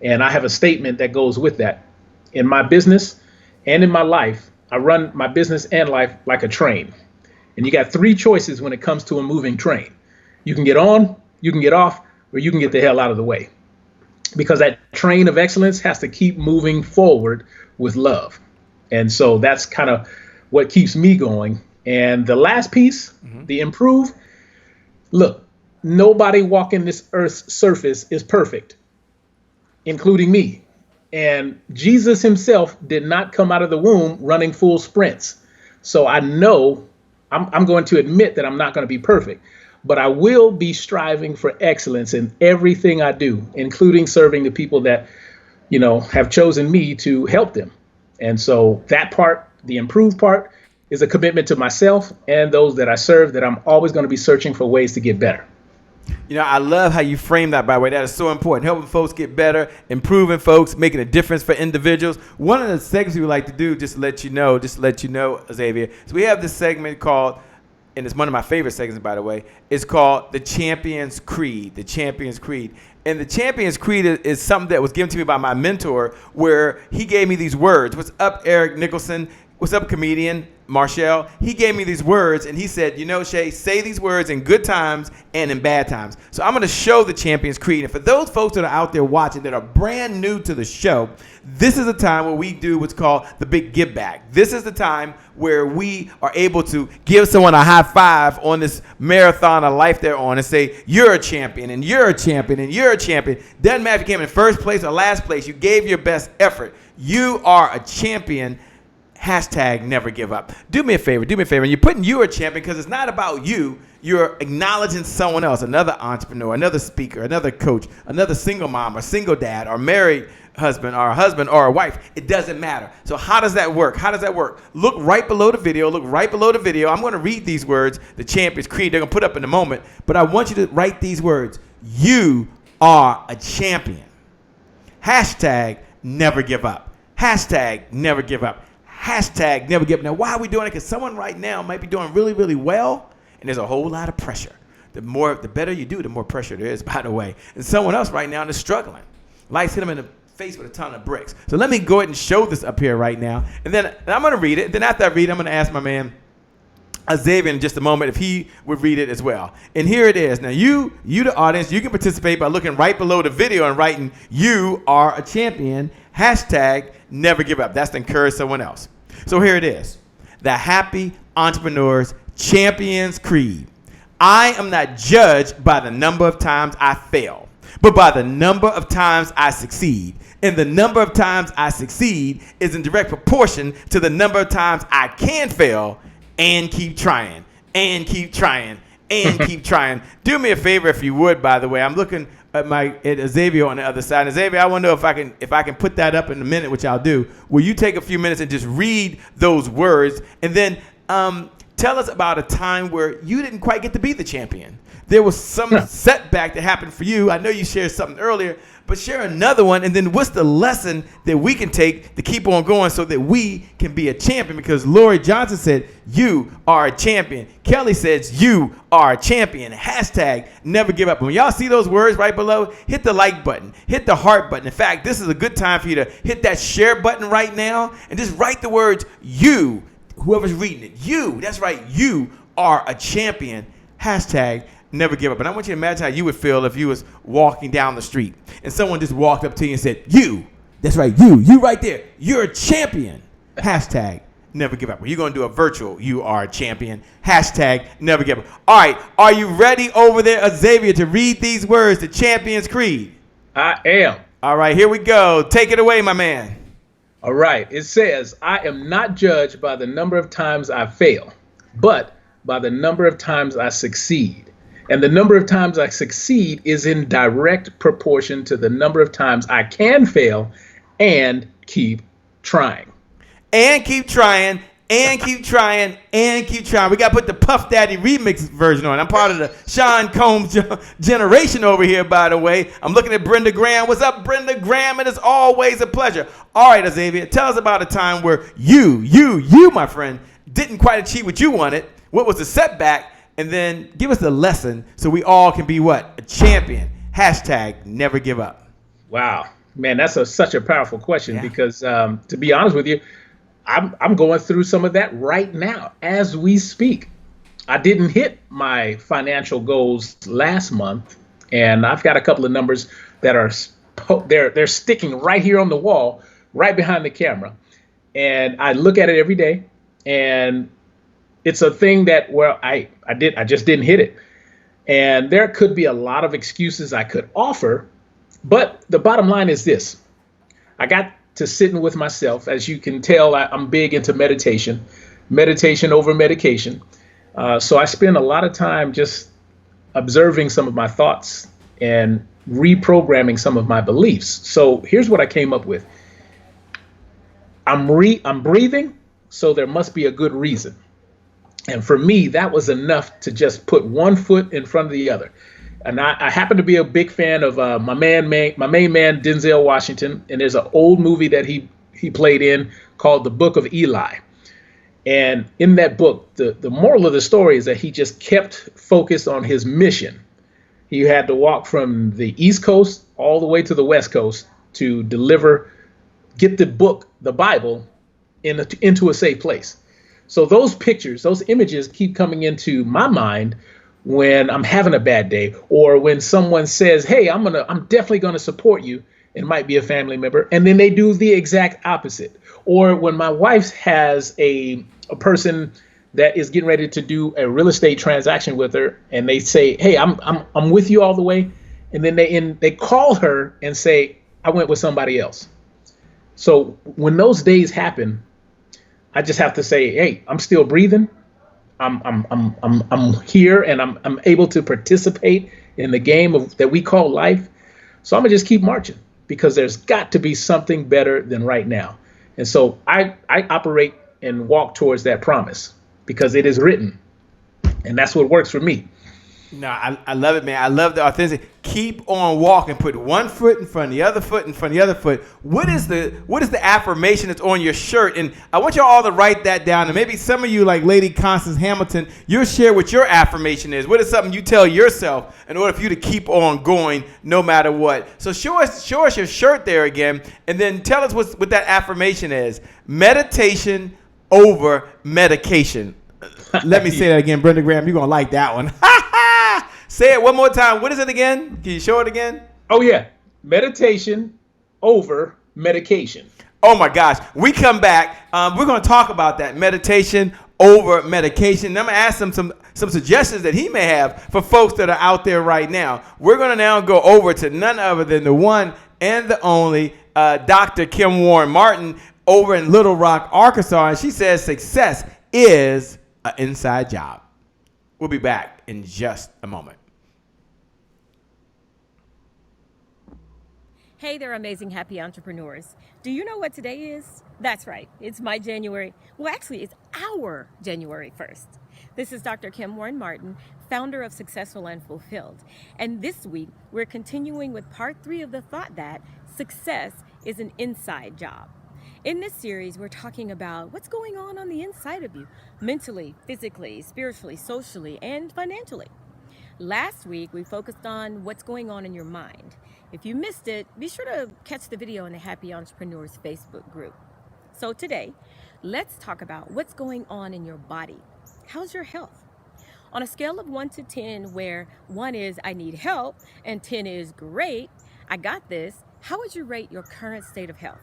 [SPEAKER 2] And I have a statement that goes with that. In my business and in my life, I run my business and life like a train. And you got three choices when it comes to a moving train. You can get on, you can get off, or you can get the hell out of the way. Because that train of excellence has to keep moving forward with love. And so that's kind of what keeps me going. And the last piece, the improve, look, nobody walking this earth's surface is perfect, including me. And Jesus himself did not come out of the womb running full sprints. So I know I'm going to admit that I'm not going to be perfect, but I will be striving for excellence in everything I do, including serving the people that, have chosen me to help them. And so that part, the improve part, is a commitment to myself and those that I serve, that I'm always going to be searching for ways to get better.
[SPEAKER 1] I love how you frame that, by the way. That is so important. Helping folks get better, improving folks, making a difference for individuals. One of the segments we would like to do, just to let you know, Xavier, so we have this segment called, and it's one of my favorite segments, by the way, it's called The Champion's Creed. The Champion's Creed. And the Champion's Creed is something that was given to me by my mentor, where he gave me these words. What's up, Eric Nicholson? What's up, comedian Marshall? He gave me these words, and he said, Shay, say these words in good times and in bad times. So I'm going to show the Champion's Creed. And for those folks that are out there watching that are brand new to the show, this is a time where we do what's called the big give back. This is the time where we are able to give someone a high five on this marathon of life they're on and say, you're a champion, and you're a champion, and you're a champion. Doesn't matter if you came in first place or last place. You gave your best effort. You are a champion. Hashtag never give up. Do me a favor. And you're putting you a champion because it's not about you. You're acknowledging someone else, another entrepreneur, another speaker, another coach, another single mom or single dad or married husband or a wife. It doesn't matter. So how does that work? Look right below the video. I'm going to read these words, the Champion's Creed. They're going to put up in a moment. But I want you to write these words. You are a champion. Hashtag never give up. Hashtag never give up. Hashtag never give up. Now, why are we doing it? Because someone right now might be doing really, really well, and there's a whole lot of pressure. The better you do, the more pressure there is, by the way. And someone else right now is struggling. Life's hit them in the face with a ton of bricks. So let me go ahead and show this up here right now. And then I'm going to read it. Then after I read it, I'm going to ask my man Xavier in just a moment if he would read it as well. And here it is. Now, you the audience, you can participate by looking right below the video and writing, you are a champion. Hashtag never give up. That's to encourage someone else. So here it is. The Happy Entrepreneur's Champion's Creed. I am not judged by the number of times I fail, but by the number of times I succeed. And the number of times I succeed is in direct proportion to the number of times I can fail and keep trying, and keep trying, and keep trying. Do me a favor if you would, by the way. I'm looking at Xavier on the other side. And Xavier, I want to know if I can put that up in a minute, which I'll do. Will you take a few minutes and just read those words? And then Tell us about a time where you didn't quite get to be the champion. There was some setback that happened for you. I know you shared something earlier, but share another one. And then what's the lesson that we can take to keep on going so that we can be a champion? Because Lori Johnson said, you are a champion. Kelly says, you are a champion. Hashtag never give up. And when y'all see those words right below, hit the like button, hit the heart button. In fact, this is a good time for you to hit that share button right now and just write the words, you, whoever's reading it. You, that's right, you are a champion. Hashtag never give up. And I want you to imagine how you would feel if you was walking down the street and someone just walked up to you and said, you, that's right, you right there, you're a champion. Hashtag never give up. Well, you're going to do a virtual, you are a champion. Hashtag never give up. All right, are you ready over there, Xavier, to read these words, the Champion's Creed?
[SPEAKER 2] I am.
[SPEAKER 1] All right, here we go. Take it away, my man.
[SPEAKER 2] All right. It says, I am not judged by the number of times I fail, but by the number of times I succeed. And the number of times I succeed is in direct proportion to the number of times I can fail and keep trying.
[SPEAKER 1] And keep trying, and keep trying, and keep trying. We got to put the Puff Daddy remix version on. I'm part of the Sean Combs generation over here, by the way. I'm looking at Brenda Graham. What's up, Brenda Graham? It is always a pleasure. All right, Xavier, tell us about a time where you, my friend, didn't quite achieve what you wanted. What was the setback? And then give us the lesson so we all can be what? A champion. Hashtag never give up.
[SPEAKER 2] Wow. Man, that's such a powerful question because to be honest with you, I'm going through some of that right now as we speak. I didn't hit my financial goals last month, and I've got a couple of numbers that are they're sticking right here on the wall, right behind the camera. And I look at it every day, and it's a thing that I just didn't hit it. And there could be a lot of excuses I could offer, but the bottom line is this. I got to sitting with myself. As you can tell, I'm big into meditation over medication. So I spend a lot of time just observing some of my thoughts and reprogramming some of my beliefs. So here's what I came up with. I'm breathing, so there must be a good reason. And for me, that was enough to just put one foot in front of the other. And I happen to be a big fan of my main man, Denzel Washington. And there's an old movie that he played in called The Book of Eli. And in that book, the moral of the story is that he just kept focused on his mission. He had to walk from the East Coast all the way to the West Coast to get the book, the Bible, into a safe place. So those pictures, those images keep coming into my mind when I'm having a bad day, or when someone says, hey, I'm definitely going to support you. It might be a family member. And then they do the exact opposite. Or when my wife has a person that is getting ready to do a real estate transaction with her, and they say, hey, I'm with you all the way. And then they call her and say, I went with somebody else. So when those days happen, I just have to say, hey, I'm still breathing. I'm here, and I'm able to participate in the game that we call life. So I'm gonna just keep marching, because there's got to be something better than right now. And so I operate and walk towards that promise, because it is written, and that's what works for me.
[SPEAKER 1] No, I love it, man. I love the authenticity. Keep on walking. Put one foot in front of the other foot in front of the other foot. What is the affirmation that's on your shirt? And I want you all to write that down. And maybe some of you, like Lady Constance Hamilton, you'll share what your affirmation is. What is something you tell yourself in order for you to keep on going no matter what? So show us your shirt there again, and then tell us what that affirmation is. Meditation over medication. Let me say that again, Brenda Graham. You're going to like that one. Say it one more time. What is it again? Can you show it again?
[SPEAKER 2] Oh, yeah. Meditation over medication.
[SPEAKER 1] Oh, my gosh. We come back. We're going to talk about that. Meditation over medication. And I'm going to ask him some suggestions that he may have for folks that are out there right now. We're going to now go over to none other than the one and the only Dr. Kim Warren Martin over in Little Rock, Arkansas. And she says success is an inside job. We'll be back in just a moment.
[SPEAKER 9] Hey there, amazing happy entrepreneurs. Do you know what today is? That's right. It's my January. Well, actually, it's our January 1st. This is Dr. Kim Warren Martin, founder of Successful and Fulfilled. And this week, we're continuing with part 3 of the thought that success is an inside job. In this series, we're talking about what's going on the inside of you, mentally, physically, spiritually, socially, and financially. Last week, we focused on what's going on in your mind. If you missed it, be sure to catch the video in the Happy Entrepreneurs Facebook group. So today, let's talk about what's going on in your body. How's your health? On a scale of 1 to 10, where 1 is I need help and 10 is great, I got this, how would you rate your current state of health?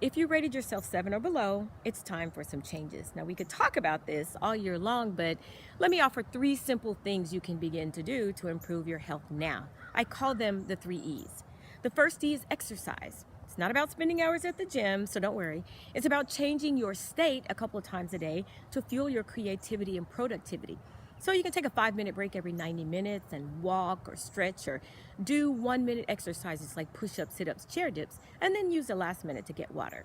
[SPEAKER 9] If you rated yourself 7 or below, it's time for some changes. Now, we could talk about this all year long, but let me offer 3 simple things you can begin to do to improve your health now. I call them the 3 E's. The first E is exercise. It's not about spending hours at the gym, so don't worry. It's about changing your state a couple of times a day to fuel your creativity and productivity. So you can take a 5-minute break every 90 minutes and walk or stretch or do 1-minute exercises like push-ups, sit-ups, chair dips, and then use the last minute to get water.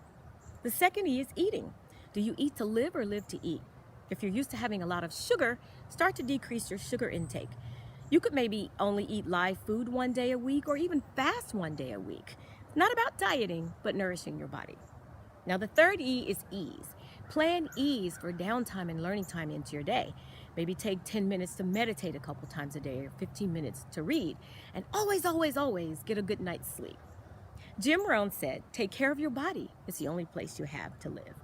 [SPEAKER 9] The second E is eating. Do you eat to live or live to eat? If you're used to having a lot of sugar, start to decrease your sugar intake. You could maybe only eat live food 1 day a week or even fast 1 day a week. It's not about dieting, but nourishing your body. Now, the third E is ease. Plan ease for downtime and learning time into your day. Maybe take 10 minutes to meditate a couple times a day or 15 minutes to read. And always, always, always get a good night's sleep. Jim Rohn said, take care of your body. It's the only place you have to live.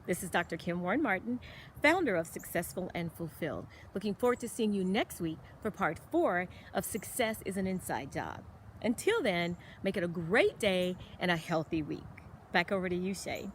[SPEAKER 9] This is Dr. Kim Warren Martin, founder of Successful and Fulfilled. Looking forward to seeing you next week for part 4 of Success is an Inside Job. Until then, make it a great day and a healthy week. Back over to you, Shay.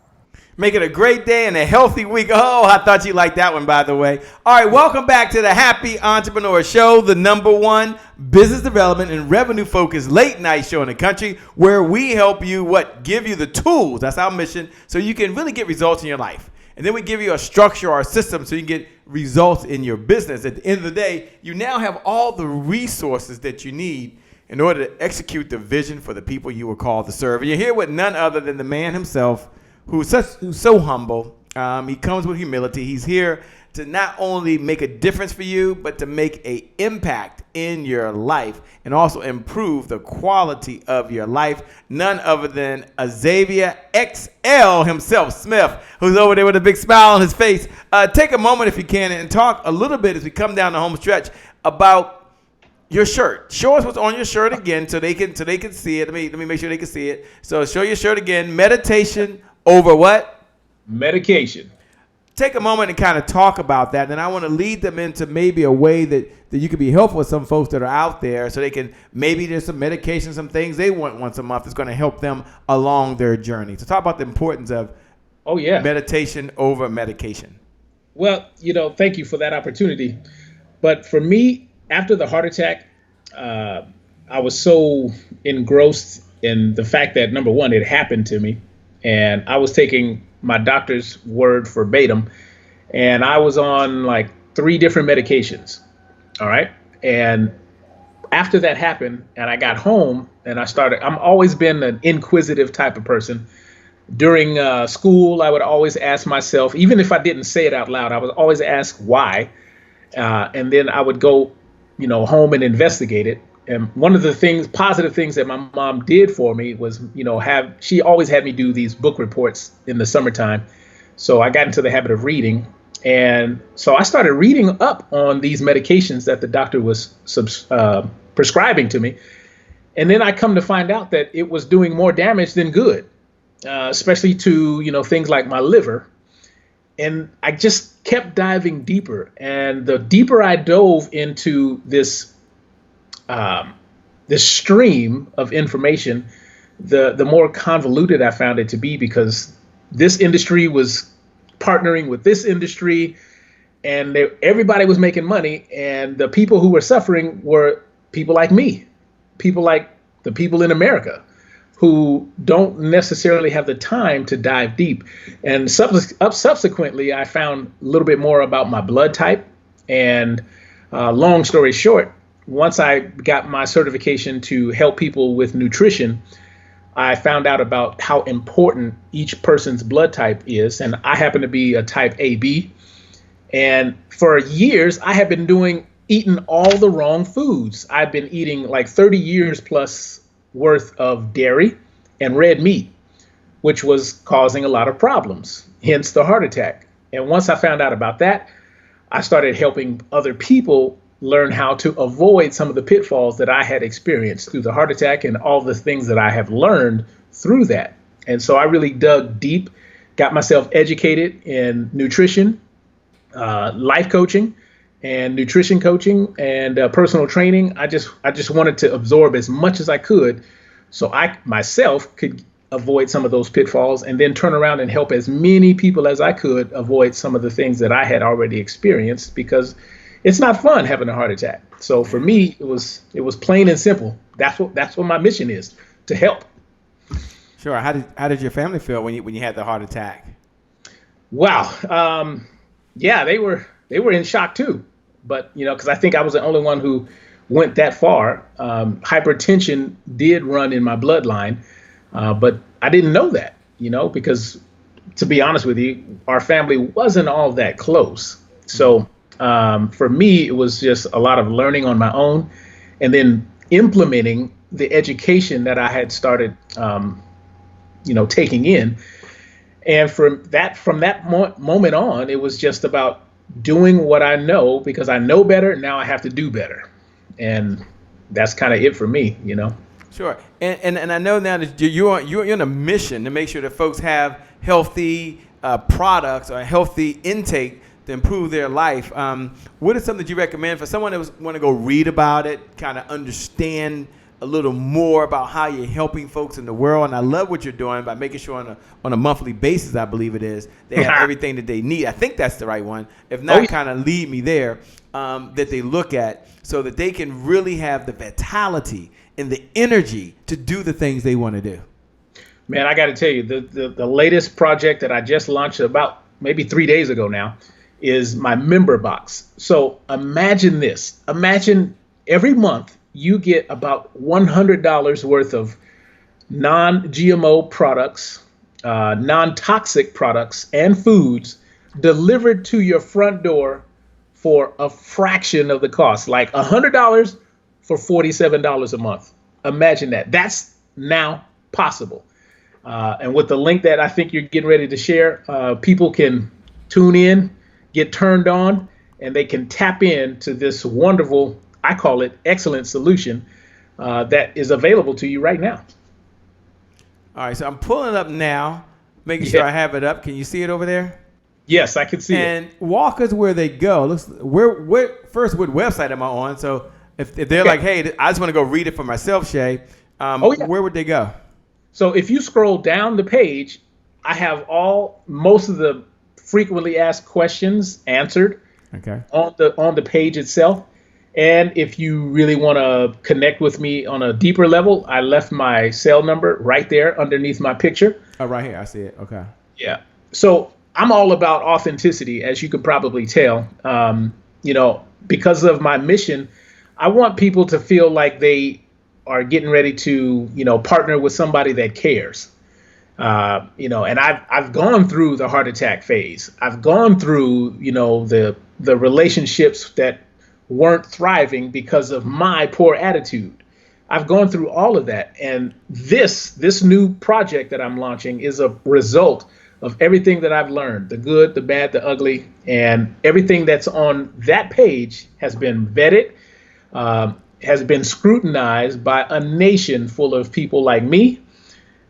[SPEAKER 1] Make it a great day and a healthy week. Oh, I thought you liked that one, by the way. All right, welcome back to the Happy Entrepreneur Show, the #1 business development and revenue-focused late-night show in the country, where we help you, give you the tools, that's our mission, so you can really get results in your life. And then we give you a structure or a system so you can get results in your business. At the end of the day, you now have all the resources that you need in order to execute the vision for the people you were called to serve. And you're here with none other than the man himself, who's so humble. He comes with humility. He's here to not only make a difference for you, but to make an impact in your life and also improve the quality of your life. None other than Xavier XL himself, Smith, who's over there with a big smile on his face. Take a moment if you can and talk a little bit as we come down the home stretch about your shirt. Show us what's on your shirt again so they can see it. Let me make sure they can see it. So show your shirt again. Meditation over what?
[SPEAKER 2] Medication.
[SPEAKER 1] Take a moment and kind of talk about that. And I want to lead them into maybe a way that you could be helpful with some folks that are out there so they can, maybe there's some medication, some things they want once a month that's going to help them along their journey. So talk about the importance of meditation over medication.
[SPEAKER 2] Well, thank you for that opportunity. But for me, after the heart attack, I was so engrossed in the fact that, number one, it happened to me. And I was taking my doctor's word verbatim, and I was on like 3 different medications. All right. And after that happened and I got home and I'm always been an inquisitive type of person. During school, I would always ask myself, even if I didn't say it out loud, I would always ask why. And then I would go, home and investigate it. And one of the positive things that my mom did for me was, she always had me do these book reports in the summertime. So I got into the habit of reading. And so I started reading up on these medications that the doctor was prescribing to me. And then I come to find out that it was doing more damage than good, especially to, things like my liver. And I just kept diving deeper. And the deeper I dove into this stream of information, the more convoluted I found it to be, because this industry was partnering with this industry and everybody was making money. And the people who were suffering were people like me, people like the people in America who don't necessarily have the time to dive deep. And subsequently, I found a little bit more about my blood type. And long story short, once I got my certification to help people with nutrition, I found out about how important each person's blood type is. And I happen to be a type AB. And for years, I have been eating all the wrong foods. I've been eating like 30 years plus worth of dairy and red meat, which was causing a lot of problems, hence the heart attack. And once I found out about that, I started helping other people learn how to avoid some of the pitfalls that I had experienced through the heart attack and all the things that I have learned through that. And so I really dug deep, got myself educated in nutrition, life coaching, and nutrition coaching and personal training. I just wanted to absorb as much as I could so I myself could avoid some of those pitfalls and then turn around and help as many people as I could avoid some of the things that I had already experienced, because it's not fun having a heart attack. So for me, it was plain and simple. That's what my mission is, to help.
[SPEAKER 1] Sure. How did your family feel when you had the heart attack?
[SPEAKER 2] Wow. Yeah, they were in shock too. But because I think I was the only one who went that far. Hypertension did run in my bloodline, but I didn't know that. Because to be honest with you, our family wasn't all that close. So for me, it was just a lot of learning on my own, and then implementing the education that I had started, taking in. And from that moment on, it was just about doing what I know, because I know better. Now I have to do better. And that's kind of it for me,
[SPEAKER 1] Sure. And I know now that you're on a mission to make sure that folks have healthy products or healthy intake to improve their life. What is something that you recommend for someone that want to go read about it, kind of understand a little more about how you're helping folks in the world? And I love what you're doing by making sure on a monthly basis, I believe it is, they have everything that they need. I think that's the right one. If not, kind of lead me there, that they look at so that they can really have the vitality and the energy to do the things they want to do.
[SPEAKER 2] Man, I got to tell you, the latest project that I just launched about maybe 3 days ago now is my member box. So imagine this. Imagine every month you get about $100 worth of non-GMO products, non-toxic products, and foods delivered to your front door for a fraction of the cost, like $100 for $47 a month. Imagine that. That's now possible. And with the link that I think you're getting ready to share, people can tune in, get turned on, and they can tap into this wonderful, I call it excellent solution that is available to you right now.
[SPEAKER 1] All right, so I'm pulling it up now, making sure I have it up. Can you see it over there?
[SPEAKER 2] Yes, I can see it.
[SPEAKER 1] And walk us where they go. What website am I on? So if they're like, hey, I just want to go read it for myself, Shay, where would they go? So
[SPEAKER 2] if you scroll down the page, I have most of the frequently asked questions answered on the page itself. And if you really want to connect with me on a deeper level, I left my cell number right there underneath my picture.
[SPEAKER 1] Oh, right here. I see it. Okay.
[SPEAKER 2] Yeah. So I'm all about authenticity, as you can probably tell. Because of my mission, I want people to feel like they are getting ready to, partner with somebody that cares. And I've gone through the heart attack phase. I've gone through, the relationships that weren't thriving because of my poor attitude. I've gone through all of that. And this new project that I'm launching is a result of everything that I've learned, the good, the bad, the ugly, and everything that's on that page has been vetted, has been scrutinized by a nation full of people like me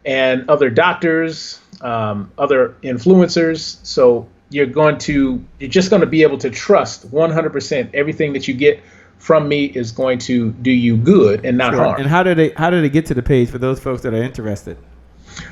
[SPEAKER 2] and other doctors, other influencers. So you're just going to be able to trust 100% everything that you get from me is going to do you good and not harm.
[SPEAKER 1] And how do they get to the page for those folks that are interested?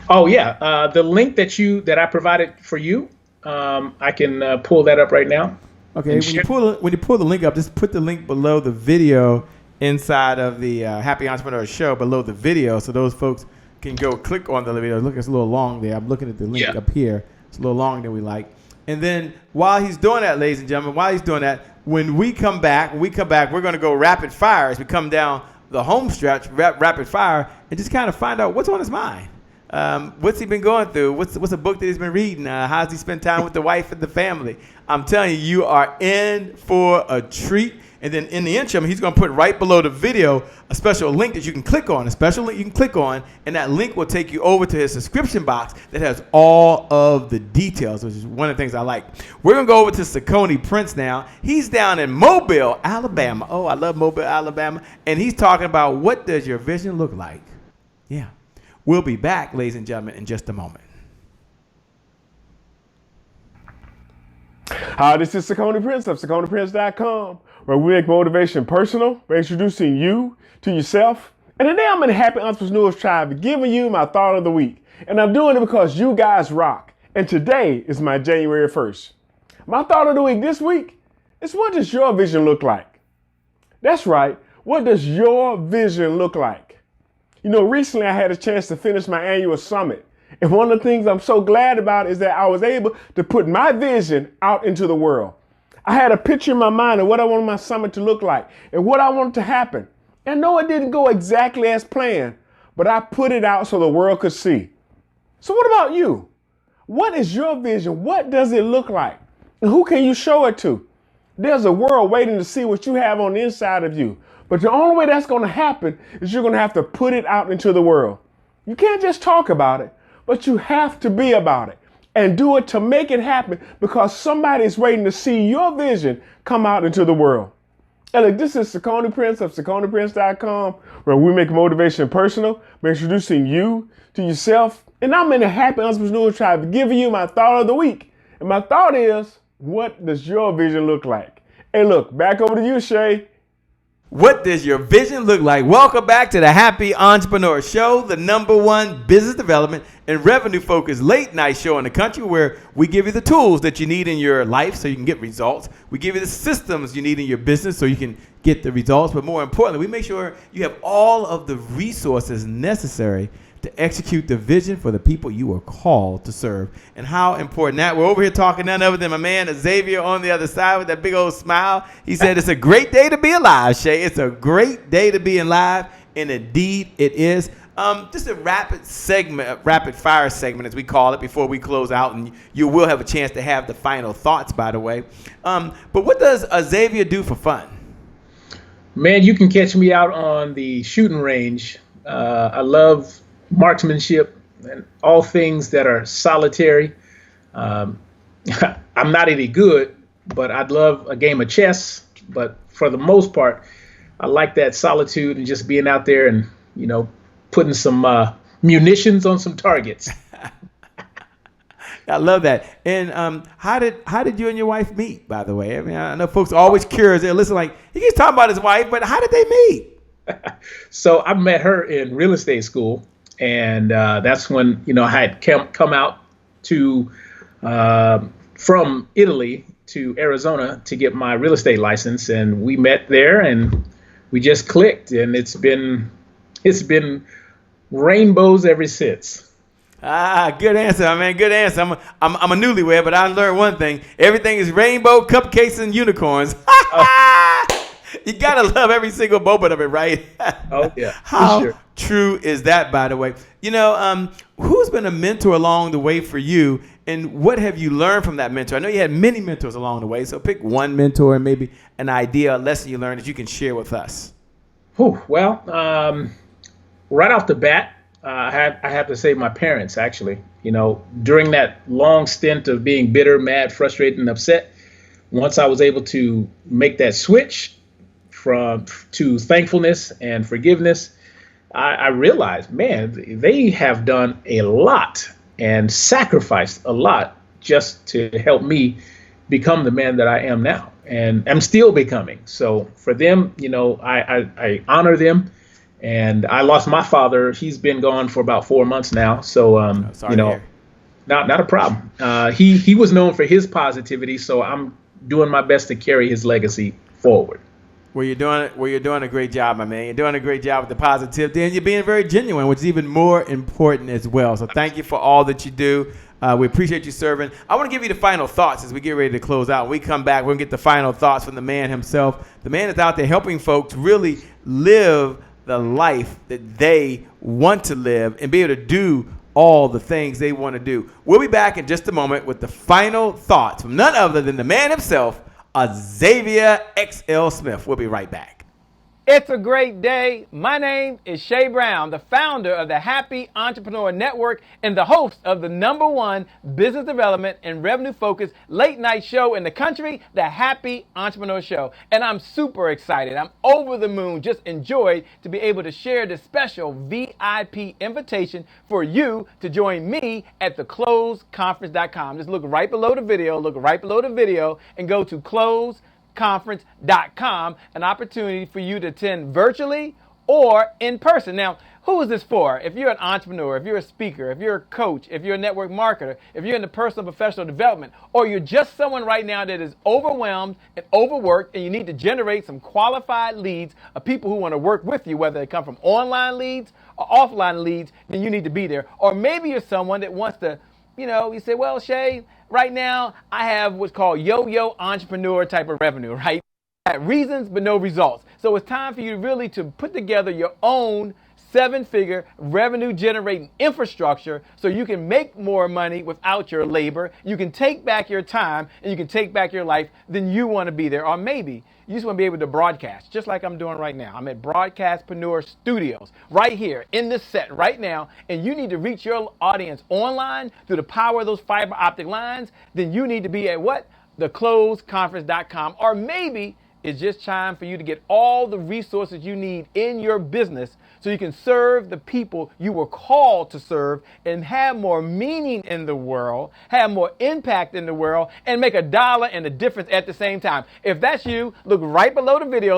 [SPEAKER 2] Oh yeah, the link that I provided for you, I can pull that up right now.
[SPEAKER 1] Okay, when you pull the link up, just put the link below the video inside of the Happy Entrepreneur Show below the video, so those folks can go click on the video. Look, it's a little long there. I'm looking at the link up here. It's a little longer than we like. And then while he's doing that, ladies and gentlemen, when we come back, we're going to go rapid fire as we come down the home stretch, rapid fire, and just kind of find out what's on his mind. What's he been going through? What's a book that he's been reading? How's he spend time with the wife and the family? I'm telling you, you are in for a treat. And then in the interim, he's going to put right below the video a special link that you can click on, and that link will take you over to his subscription box that has all of the details, which is one of the things I like. We're going to go over to Saucony Prince now. He's down in Mobile, Alabama. Oh, I love Mobile, Alabama. And he's talking about what does your vision look like? Yeah. We'll be back, ladies and gentlemen, in just a moment.
[SPEAKER 3] Hi, this is Saucony Prince of SauconyPrince.com, where we make motivation personal by introducing you to yourself. And today I'm in the Happy Entrepreneurs Tribe giving you my thought of the week. And I'm doing it because you guys rock. And today is my January 1st. My thought of the week this week is, what does your vision look like? That's right. What does your vision look like? You know, recently I had a chance to finish my annual summit. And one of the things I'm so glad about is that I was able to put my vision out into the world. I had a picture in my mind of what I wanted my summit to look like and what I wanted to happen. And no, it didn't go exactly as planned, but I put it out so the world could see. So what about you? What is your vision? What does it look like? And who can you show it to? There's a world waiting to see what you have on the inside of you. But the only way that's going to happen is you're going to have to put it out into the world. You can't just talk about it, but you have to be about it and do it to make it happen, because somebody is waiting to see your vision come out into the world. And look, this is Saucony Prince of SauconyPrince.com, where we make motivation personal by introducing you to yourself. And I'm in the Happy Entrepreneurs Tribe giving you my thought of the week. And my thought is, what does your vision look like? Hey, look, back over to you, Shay.
[SPEAKER 1] What does your vision look like? Welcome back to the Happy Entrepreneur Show, the #1 business development and revenue focused late night show in the country, where we give you the tools that you need in your life so you can get results. We give you the systems you need in your business so you can get the results. But more importantly, we make sure you have all of the resources necessary to execute the vision for the people you are called to serve. And how important that. We're over here talking none other than my man Xavier on the other side with that big old smile. He said it's a great day to be alive, Shay. It's a great day to be alive, and indeed it is. Just a rapid fire segment, as we call it, before we close out, and you will have a chance to have the final thoughts, by the way. But what does Xavier do for fun?
[SPEAKER 2] Man, you can catch me out on the shooting range. I love marksmanship and all things that are solitary. I'm not any good, but I'd love a game of chess. But for the most part, I like that solitude and just being out there and, you know, putting some munitions on some targets.
[SPEAKER 1] I love that. And how did you and your wife meet, by the way? I mean, I know folks are always curious. They listen like, he keeps talking about his wife, but how did they meet?
[SPEAKER 2] So I met her in real estate school. And that's when, you know, I had come out to from Italy to Arizona to get my real estate license. And we met there and we just clicked. And it's been rainbows ever since.
[SPEAKER 1] Good answer, man. Good answer. I'm a newlywed, but I learned one thing. Everything is rainbow, cupcakes, and unicorns. You gotta love every single moment of it, right?
[SPEAKER 2] Oh yeah.
[SPEAKER 1] How
[SPEAKER 2] sure.
[SPEAKER 1] True is that, by the way? You know, who's been a mentor along the way for you, and what have you learned from that mentor? I know you had many mentors along the way, so pick one mentor and maybe an idea, a lesson you learned that you can share with us.
[SPEAKER 2] Well, right off the bat, I have to say my parents, actually. You know, during that long stint of being bitter, mad, frustrated, and upset, once I was able to make that switch to thankfulness and forgiveness, I realized, man, they have done a lot and sacrificed a lot just to help me become the man that I am now, and I'm still becoming. So for them, you know, I honor them. And I lost my father. He's been gone for about 4 months now. So, you know, not a problem. He was known for his positivity, so I'm doing my best to carry his legacy forward.
[SPEAKER 1] Well, you're doing a great job, my man. You're doing a great job with the positivity, and you're being very genuine, which is even more important as well. So thank you for all that you do. We appreciate you serving. I want to give you the final thoughts as we get ready to close out. When we come back, we're going to get the final thoughts from the man himself. The man is out there helping folks really live the life that they want to live and be able to do all the things they want to do. We'll be back in just a moment with the final thoughts from none other than the man himself, Xavier XL Smith. We'll be right back. It's a great day. My name is Shay Brown, the founder of the Happy Entrepreneur Network and the host of the #1 business development and revenue focused late night show in the country, the Happy Entrepreneur Show. And I'm super excited. I'm over the moon. Just enjoyed to be able to share this special VIP invitation for you to join me at thecloseconference.com. Just look right below the video, and go to closeconference.com, an opportunity for you to attend virtually or in person. Now, who is this for? If you're an entrepreneur, if you're a speaker, if you're a coach, if you're a network marketer, if you're in the personal professional development, or you're just someone right now that is overwhelmed and overworked and you need to generate some qualified leads of people who want to work with you, whether they come from online leads or offline leads, then you need to be there. Or maybe you're someone that wants to, you say, well, Shay, right now I have what's called yo-yo entrepreneur type of revenue, right? Reasons but no results. So it's time for you really to put together your own 7-figure revenue generating infrastructure so you can make more money without your labor. You can take back your time and you can take back your life. Then you want to be there. Or maybe you just want to be able to broadcast just like I'm doing right now. I'm at Broadcastpreneur Studios right here in this set right now. And you need to reach your audience online through the power of those fiber optic lines. Then you need to be at what? Thecloseconference.com. Or maybe it's just time for you to get all the resources you need in your business so you can serve the people you were called to serve and have more meaning in the world, have more impact in the world, and make $1 and a difference at the same time. If that's you, look right below the video,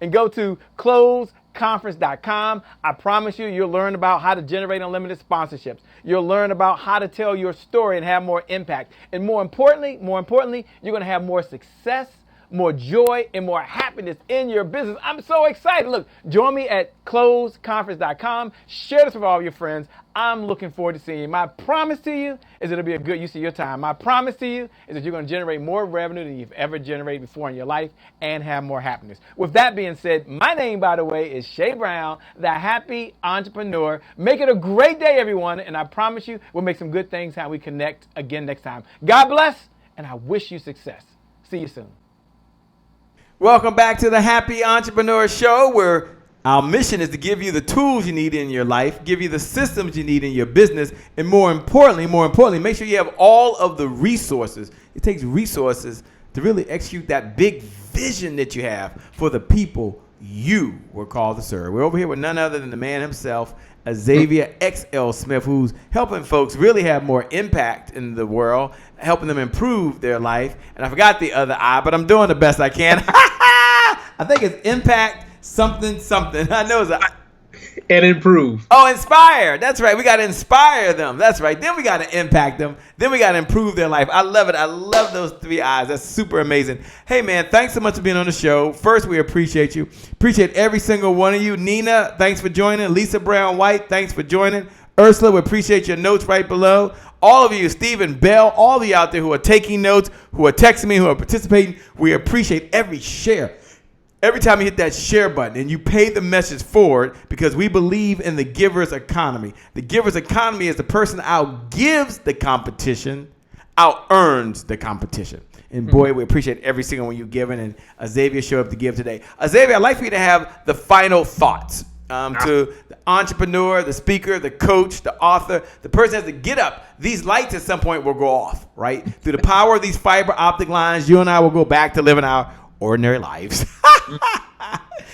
[SPEAKER 1] and go to closeconference.com. I promise you'll learn about how to generate unlimited sponsorships. You'll learn about how to tell your story and have more impact. And more importantly, you're going to have more success, more joy, and more happiness in your business. I'm so excited. Look, join me at closeconference.com. Share this with all your friends. I'm looking forward to seeing you. My promise to you is it'll be a good use of your time. My promise to you is that you're going to generate more revenue than you've ever generated before in your life and have more happiness. With that being said, my name, by the way, is Shay Brown, the Happy Entrepreneur. Make it a great day, everyone, and I promise you we'll make some good things how we connect again next time. God bless, and I wish you success. See you soon. Welcome back to the Happy Entrepreneur Show, where our mission is to give you the tools you need in your life, give you the systems you need in your business, and more importantly, make sure you have all of the resources. It takes resources to really execute that big vision that you have for the people you were called to serve. We're over here with none other than the man himself, Xavier XL Smith, who's helping folks really have more impact in the world, helping them improve their life. And I forgot the other I, but I'm doing the best I can. I think it's impact something. I know it's
[SPEAKER 2] and improve.
[SPEAKER 1] Oh, inspire. That's right. We got to inspire them. That's right. Then we got to impact them. Then we got to improve their life. I love it. I love those 3 I's. That's super amazing. Hey, man, thanks so much for being on the show. First, we appreciate you. Appreciate every single one of you. Nina, thanks for joining. Lisa Brown White, thanks for joining. Ursula, we appreciate your notes right below. All of you, Stephen Bell, all of you out there who are taking notes, who are texting me, who are participating, we appreciate every share. Every time you hit that share button and you pay the message forward, because we believe in the giver's economy. The giver's economy is the person outgives the competition, out-earns the competition. And boy, we appreciate every single one you giving. And Xavier showed up to give today. Xavier, I'd like for you to have the final thoughts to the entrepreneur, the speaker, the coach, the author. The person has to get up. These lights at some point will go off, right? Through the power of these fiber optic lines, you and I will go back to living our ordinary lives.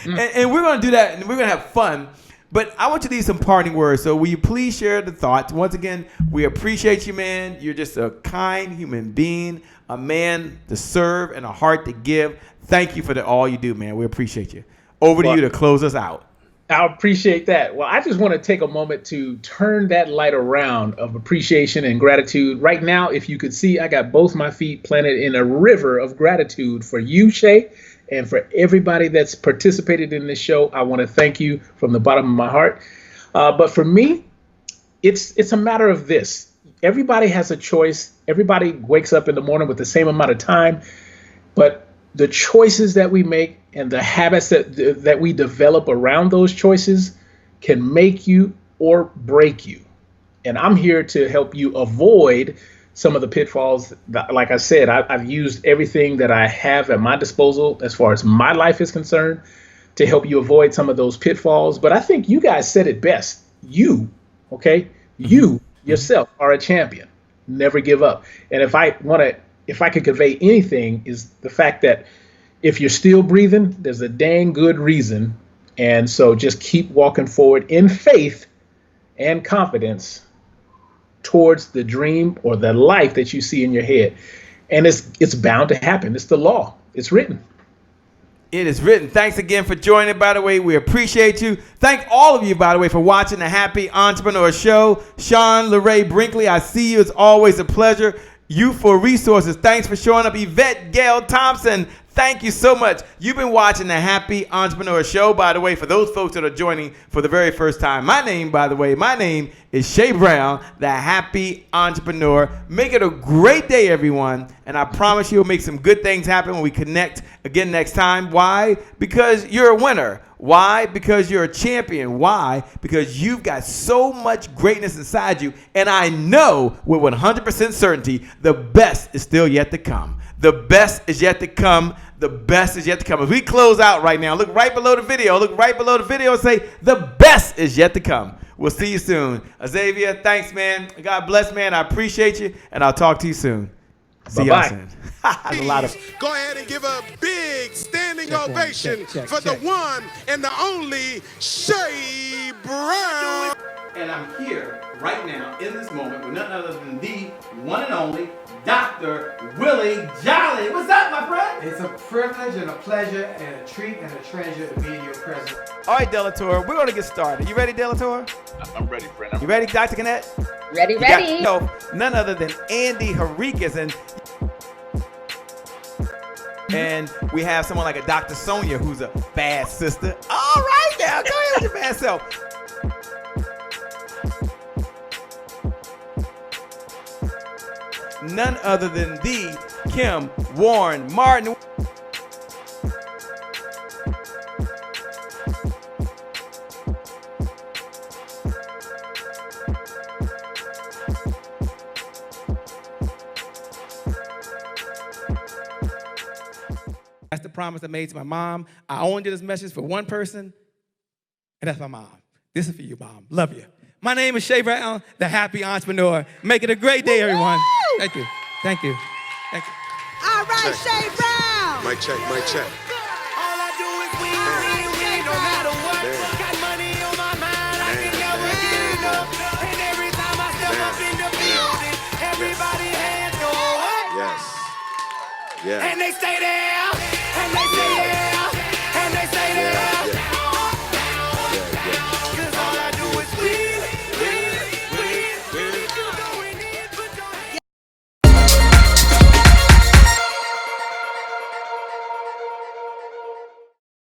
[SPEAKER 1] and we're going to do that, and we're going to have fun. But I want you to leave some parting words. So will you please share the thoughts? Once again, we appreciate you, man. You're just a kind human being, a man to serve and a heart to give. Thank you for all you do, man. We appreciate you. Over to you to close us out.
[SPEAKER 2] I appreciate that. Well, I just want to take a moment to turn that light around of appreciation and gratitude. Right now, if you could see, I got both my feet planted in a river of gratitude for you, Shay, and for everybody that's participated in this show. I want to thank you from the bottom of my heart. But for me, it's a matter of this. Everybody has a choice. Everybody wakes up in the morning with the same amount of time. But the choices that we make and the habits that we develop around those choices can make you or break you. And I'm here to help you avoid some of the pitfalls. Like I said, I've used everything that I have at my disposal as far as my life is concerned to help you avoid some of those pitfalls. But I think you guys said it best. You, okay? You yourself are a champion. Never give up. And if I could convey anything, is the fact that if you're still breathing, there's a dang good reason. And so just keep walking forward in faith and confidence towards the dream or the life that you see in your head. And it's bound to happen. It's the law. It's written.
[SPEAKER 1] It is written. Thanks again for joining, by the way. We appreciate you. Thank all of you, by the way, for watching the Happy Entrepreneur Show. Sean LeRae Brinkley, I see you. It's always a pleasure. You for Resources, thanks for showing up. Yvette Gail Thompson, thank you so much. You've been watching the Happy Entrepreneur Show, by the way, for those folks that are joining for the very first time. My name is Shay Brown, the Happy Entrepreneur. Make it a great day, everyone. And I promise you'll make some good things happen when we connect again next time. Why? Because you're a winner. Why? Because you're a champion. Why? Because you've got so much greatness inside you. And I know with 100% certainty, the best is still yet to come. The best is yet to come. The best is yet to come. As we close out right now, look right below the video. Look right below the video and say, the best is yet to come. We'll see you soon. Xavier, thanks, man. God bless, man. I appreciate you. And I'll talk to you soon. See y'all soon.
[SPEAKER 3] Go ahead and give a big standing ovation for the one and the only Shay Brown.
[SPEAKER 1] And I'm here right now in this moment with none other than the one and only Dr. Willie Jolly. What's up, my friend?
[SPEAKER 10] It's a privilege and a pleasure and a treat and a treasure to be in your presence.
[SPEAKER 1] All right, Delator, we're going to get started. You ready, Delator?
[SPEAKER 11] I'm ready, friend.
[SPEAKER 1] You ready, Dr. Kennett?
[SPEAKER 5] Ready.
[SPEAKER 1] None other than Andy Henriquez. And we have someone like a Dr. Sonia, who's a bad sister. All right, now, go ahead with your bad self. None other than the Kim Warren Martin. That's the promise I made to my mom. I only did this message for one person, and that's my mom. This is for you, Mom. Love you. My name is Shay Brown, the Happy Entrepreneur. Make it a great day, everyone. Thank you. Thank you. Thank you.
[SPEAKER 6] All right, Shay Brown.
[SPEAKER 3] Mic check, mic check.
[SPEAKER 12] All I do is win, no matter what. Got money on my mind, I can never get enough. And every time I step up in the building, everybody hands go up.
[SPEAKER 3] Yes. Yeah.
[SPEAKER 12] And they stay there.